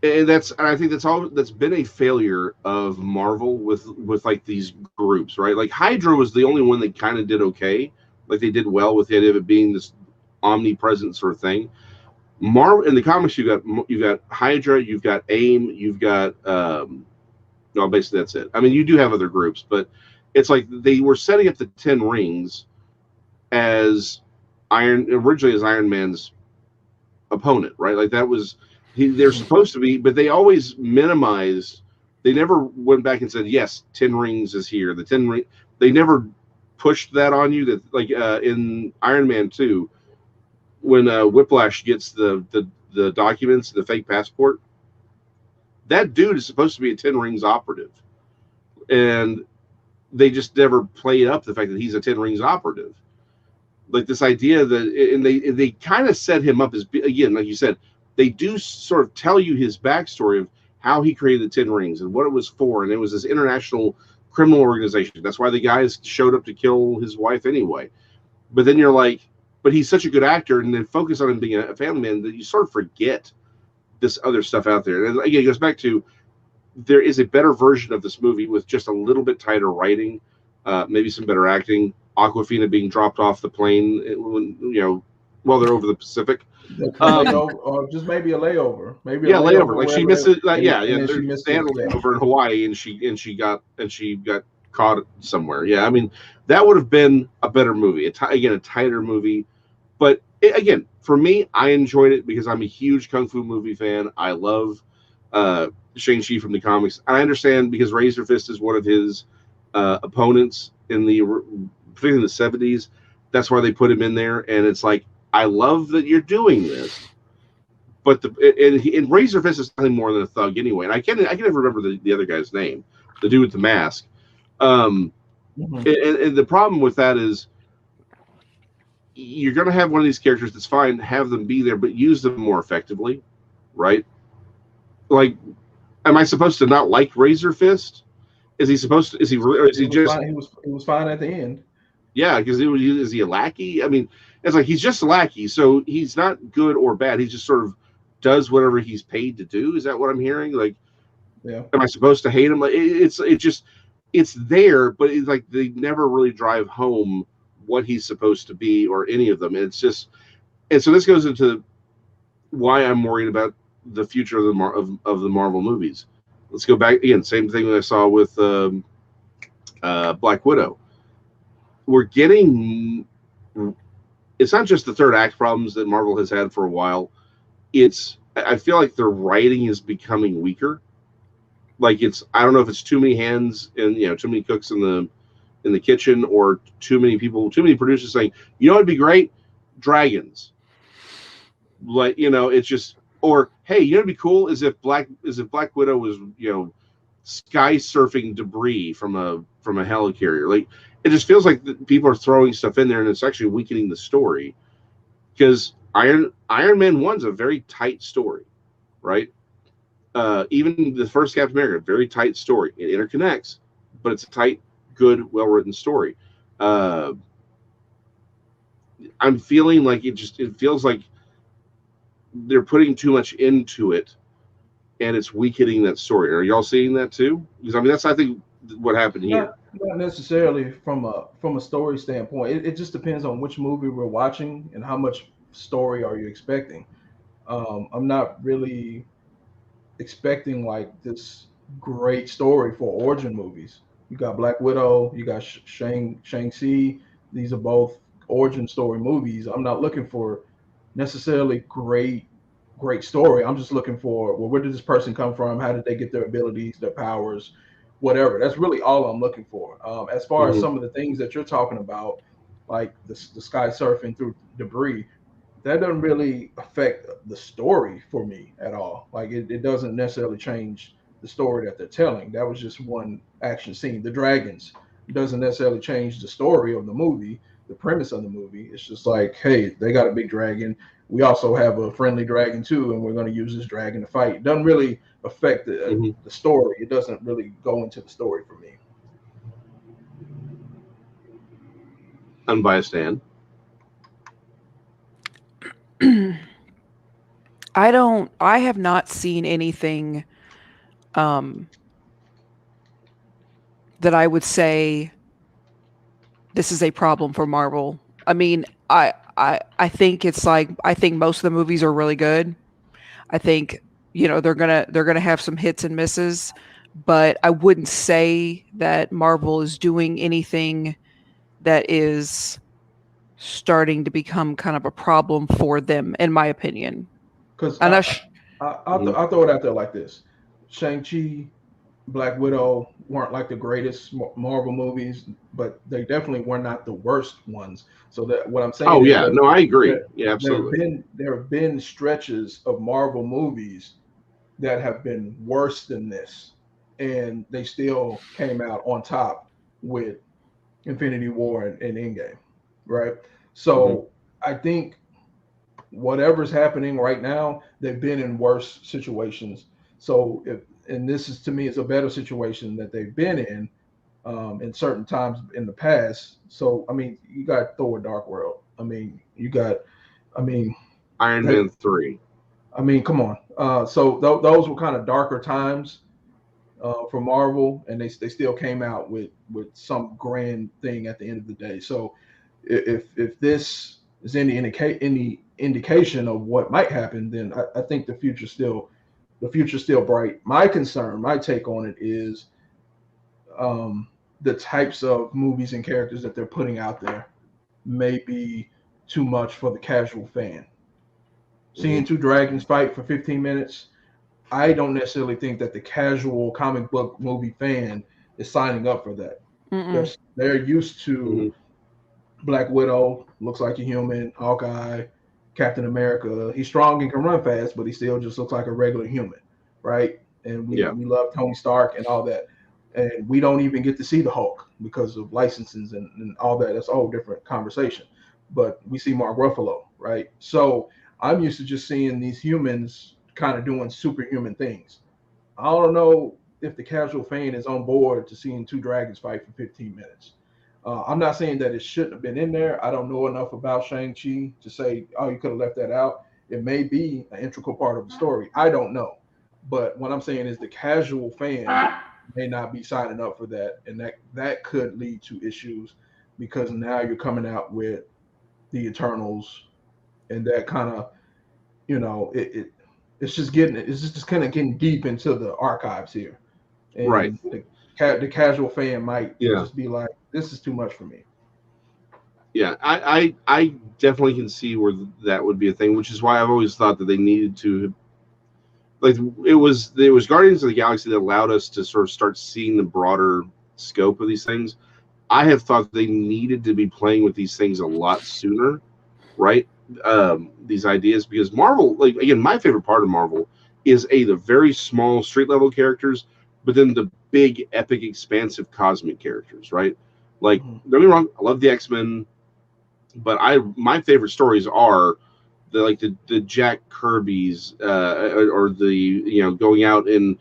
And I think that's been a failure of Marvel with like these groups, right? Like Hydra was the only one that kind of did okay, like they did well with the idea of it being this omnipresent sort of thing. Marvel in the comics, you got Hydra, you've got AIM, you've got no, basically that's it. I mean, you do have other groups, but it's like they were setting up the Ten Rings as originally as Iron Man's opponent, right? Like that was they're supposed to be, but they always minimized. They never went back and said, "Yes, Ten Rings is here." The Ten Ring. They never pushed that on you. That like in Iron Man 2, when Whiplash gets the documents, the fake passport, that dude is supposed to be a Ten Rings operative, and they just never played up the fact that he's a Ten Rings operative. Like this idea that, and they kind of set him up as, again, like you said, they do sort of tell you his backstory of how he created the Ten Rings and what it was for, and it was this international criminal organization. That's why the guys showed up to kill his wife anyway. But then you're like, but he's such a good actor, and then focus on him being a family man that you sort of forget this other stuff out there. And again, it goes back to there is a better version of this movie with just a little bit tighter writing, maybe some better acting. Aquafina being dropped off the plane, while they're over the Pacific. Or just maybe a layover. Maybe a layover. Like she misses. They had a yeah. layover in Hawaii, and she got caught somewhere. Yeah, I mean that would have been a better movie. A tighter movie. But again, for me, I enjoyed it because I'm a huge kung fu movie fan. I love Shang-Chi from the comics. I understand because Razor Fist is one of his opponents particularly in the 70s. That's why they put him in there, and it's like, I love that you're doing this, but and Razor Fist is nothing more than a thug anyway. And I can never remember the other guy's name, the dude with the mask. And the problem with that is you're going to have one of these characters that's fine, have them be there, but use them more effectively, right? Like, am I supposed to not like Razor Fist? Is he supposed to? Is he just? Fine. He was fine at the end. Yeah, because is he a lackey? I mean, it's like he's just a lackey, so he's not good or bad. He just sort of does whatever he's paid to do. Is that what I'm hearing? Like, yeah. Am I supposed to hate him? Like, it's there, but it's like they never really drive home what he's supposed to be or any of them. And so this goes into why I'm worried about the future of the Marvel movies. Let's go back again. Same thing that I saw with Black Widow. We're getting. It's not just the third act problems that Marvel has had for a while. I feel like their writing is becoming weaker. Like I don't know if it's too many hands and too many cooks in the kitchen, or too many producers saying, it'd be great, dragons. Like it's just, or hey, it'd be cool is if Black Widow was sky surfing debris from a helicarrier. Like it just feels like people are throwing stuff in there, and it's actually weakening the story. Because Iron Man 1's a very tight story, right? Even the first Captain America, very tight story. It interconnects, but it's a tight, good, well-written story. I'm feeling like it feels like they're putting too much into it, and it's weakening that story. Are y'all seeing that too? Because that's I think what happened here. Not necessarily from a story standpoint. It just depends on which movie we're watching and how much story are you expecting. I'm not really expecting like this great story for origin movies. You got Black Widow, you got Shang-Chi. These are both origin story movies. I'm not looking for necessarily great story. I'm just looking for, well, where did this person come from? How did they get their abilities, their powers, whatever. That's really all I'm looking for. As far as some of the things that you're talking about, like the sky surfing through debris, that doesn't really affect the story for me at all. Like it doesn't necessarily change the story that they're telling. That was just one action scene. The dragons doesn't necessarily change the story of the movie. the premise of the movie. It's just like, hey, they got a big dragon. We also have a friendly dragon too, and we're going to use this dragon to fight. It doesn't really affect the story. It doesn't really go into the story for me. Unbiased Dan. I have not seen anything um that I would say this is a problem for Marvel. I mean, I think it's like I think most of the movies are really good. I think they're gonna have some hits and misses, but I wouldn't say that Marvel is doing anything that is starting to become kind of a problem for them, in my opinion. Because And I'll throw it out there like this: Shang-Chi, Black Widow weren't like the greatest Marvel movies, but they definitely were not the worst ones. So that what I'm saying Oh is yeah, no, I agree. there, Yeah, absolutely. there have been stretches of Marvel movies that have been worse than this, and they still came out on top with Infinity War and Endgame, right? hmm So I think whatever's happening right now, they've been in worse situations. So if and this is to me is a better situation that they've been in certain times in the past. So I mean, you got Thor: Dark World. I mean, you got. I mean, Iron that. Man 3. I mean, come on. So those were kind of darker times for Marvel, and they still came out with some grand thing at the end of the day. So if this is any indication of what might happen, then I think the future's still bright. My concern, my take on it is um, the types of movies and characters that they're putting out there may be too much for the casual fan. hmm Seeing two dragons fight for 15 minutes, I don't necessarily think that the casual comic book movie fan is signing up for that. They're mm-mm. they're used hmm to Black Widow, looks like a human, Hawkeye, Captain America. He's strong and can run fast, but he still just looks like a regular human, right? And Yeah, we love Tony Stark and all that. And we don't even get to see the Hulk because of licenses and all that. That's a whole different conversation. But we see Mark Ruffalo, right? So I'm used to just seeing these humans kind of doing superhuman things. I don't know if the casual fan is on board to seeing two dragons fight for 15 minutes. I'm not saying that it shouldn't have been in there. I don't know enough about Shang-Chi to say, oh, you could have left that out. It may be an integral part of the story. I don't know. But what I'm saying is the casual fan may not be signing up for that. And that could lead to issues because now you're coming out with the Eternals and that kind of, it's just kind of getting deep into the archives here. right. And the casual fan might Yeah, just be like, this is too much for me. yeah. I definitely can see where that would be a thing, which is why I've always thought that they needed to like it was Guardians of the Galaxy that allowed us to sort of start seeing the broader scope of these things. I have thought they needed to be playing with these things a lot sooner, right? These ideas because Marvel, like again, my favorite part of Marvel is the very small street level characters, but then the big epic, expansive cosmic characters, right? Like Mhm. don't get me wrong, I love the X-Men, but I my favorite stories are the Jack Kirby's or the going out and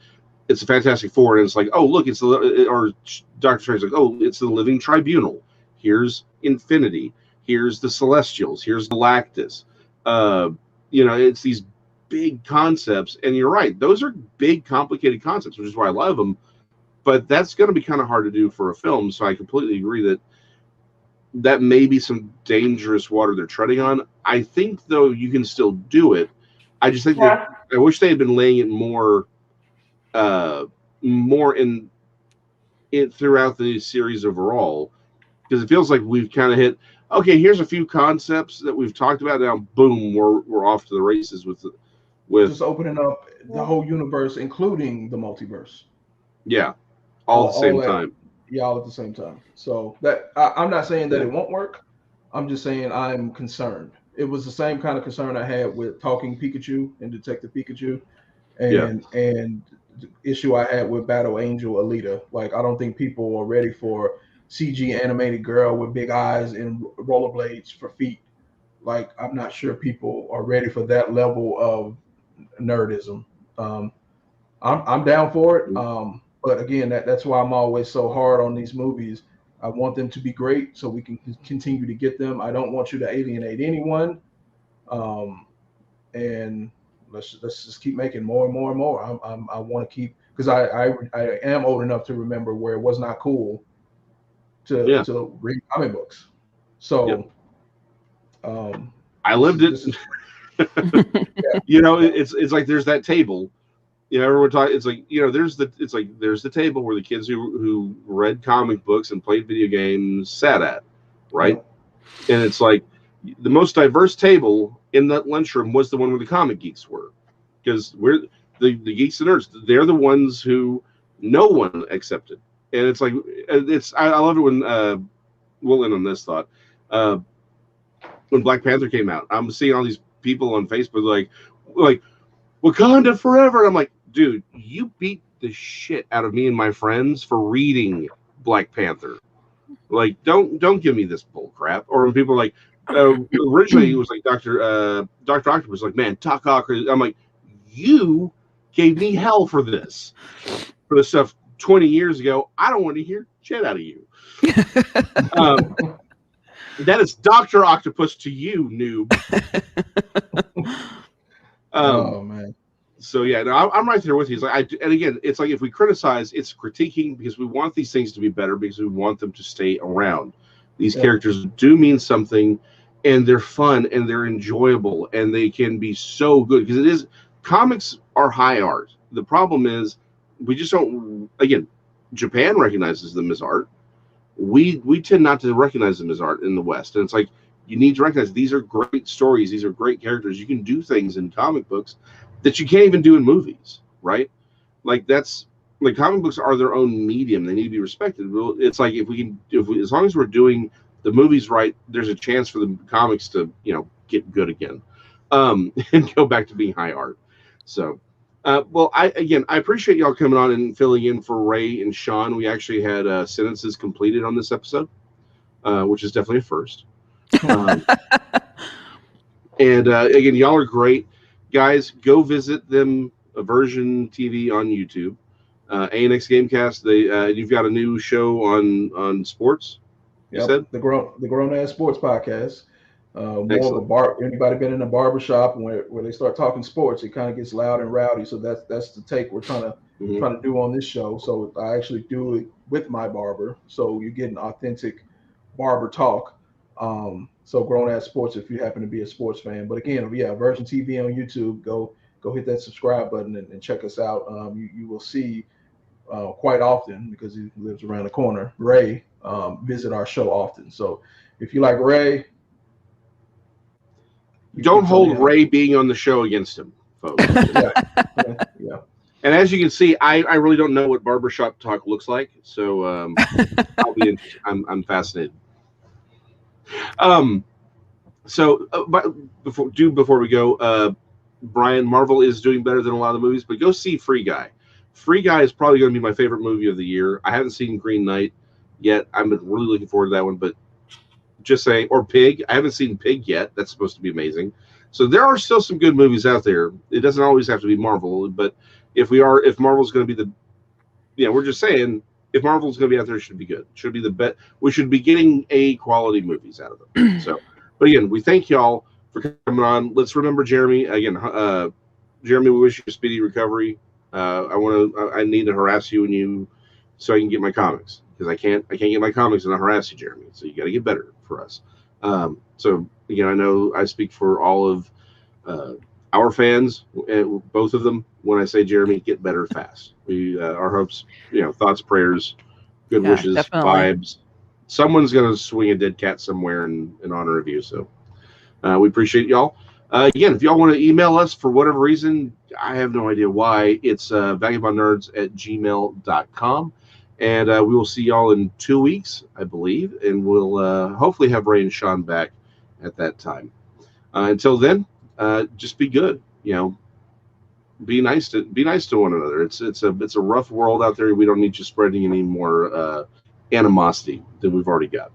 it's a Fantastic Four and it's like, oh look, it's the or Doctor Strange like, oh, it's the Living Tribunal. Here's Infinity. Here's the Celestials. Here's Galactus. Uh, it's these big concepts, and you're right; those are big, complicated concepts, which is why I love them. But that's going to be kind of hard to do for a film. So I completely agree that may be some dangerous water they're treading on. I think though you can still do it. I just think I wish they had been laying it uh, more in it throughout the series overall because it feels like we've kind of hit. Okay, here's a few concepts that we've talked about. Now, boom, we're off to the races with Just opening up the whole universe, including the multiverse, yeah, all at the all same that, time. y'all at the same time. So I'm not saying that Yeah, it won't work. I'm just saying I'm concerned. It was the same kind of concern I had with Talking Pikachu and Detective Pikachu, yeah, and the issue I had with Battle Angel Alita. Like I don't think people are ready for CG animated girl with big eyes and rollerblades for feet. Like, I'm not sure people are ready for that level of nerdism. Um, I'm down for it. But again, that's why I'm always so hard on these movies. I want them to be great so we can continue to get them. I don't want you to alienate anyone. Um, and let's just keep making more and more and more. I want to keep, because I am old enough to remember where it was not cool to read comic books. So I lived it. You know, it's like there's that table. You know, everyone talk. It's like, you know, there's the table where the kids who read comic books and played video games sat at, right? Yeah. And it's like the most diverse table in that lunchroom was the one where the comic geeks were, because we're the geeks and nerds. They're the ones who no one accepted, and it's like I love it when we'll end on this thought. When Black Panther came out, I'm seeing all these people on Facebook like Wakanda forever. And I'm like, dude, you beat the shit out of me and my friends for reading Black Panther. Like, don't give me this bull crap. Or when people are like, originally it was like Dr. Octopus, like, man, Doc Ock. I'm like, you gave me hell for this stuff 20 years ago. I don't want to hear shit out of you. That is Dr. Octopus to you, noob. Oh man. So yeah, no, I'm right there with you. It's like and again, it's like if we criticize, it's critiquing because we want these things to be better, because we want them to stay around. These characters do mean something, and they're fun and they're enjoyable and they can be so good, because it is, comics are high art. The problem is we just don't. Again, Japan recognizes them as art. We tend not to recognize them as art in the West, and it's like, you need to recognize these are great stories. These are great characters. You can do things in comic books that you can't even do in movies, right? Like, that's like, comic books are their own medium. They need to be respected. It's like, as long as we're doing the movies right, there's a chance for the comics to, you know, get good again, and go back to being high art. So, well, I appreciate y'all coming on and filling in for Ray and Sean. We actually had sentences completed on this episode, which is definitely a first. And again, y'all are great guys. Go visit them, Version TV on YouTube, ANX Gamecast. You've got a new show on sports. You said the grown ass sports podcast. More of anybody been in a barber shop where they start talking sports, it kind of gets loud and rowdy. So that's the take we're trying to do on this show. So I actually do it with my barber, so you're getting authentic barber talk. So grown ass sports, if you happen to be a sports fan. But again, Version TV on YouTube. Go hit that subscribe button and check us out. You will see quite often, because he lives around the corner, Ray visit our show often. So if you like Ray, don't hold Ray being on the show against him, folks. Yeah. And as you can see, I really don't know what barbershop talk looks like, so I'm fascinated. So but before we go, Brian, Marvel is doing better than a lot of the movies, but go see Free Guy. Free Guy is probably going to be my favorite movie of the year. I haven't seen Green Knight yet. I'm really looking forward to that one, but just saying, or Pig. I haven't seen Pig yet. That's supposed to be amazing. So there are still some good movies out there. It doesn't always have to be Marvel, but if Marvel's going to be we're just saying, if Marvel's going to be out there, it should be good. It should be the best. We should be getting quality movies out of them. So, but again, we thank y'all for coming on. Let's remember Jeremy again. Jeremy, we wish you a speedy recovery. I need to harass you and you so I can get my comics, because I can't get my comics and not harass you, Jeremy. So you got to get better for us. So again, I know I speak for all of our fans, both of them, when I say, Jeremy, get better fast. Our hopes, thoughts, prayers, good wishes, definitely. vibes. Someone's gonna swing a dead cat somewhere in honor of you. So we appreciate y'all. Again, if y'all want to email us for whatever reason, I have no idea why, it's vagabondnerds@gmail.com. And we will see y'all in 2 weeks, I believe, and we'll hopefully have Ray and Sean back at that time. Until then, just be good. Be nice to one another. It's a rough world out there. We don't need you spreading any more animosity that we've already got.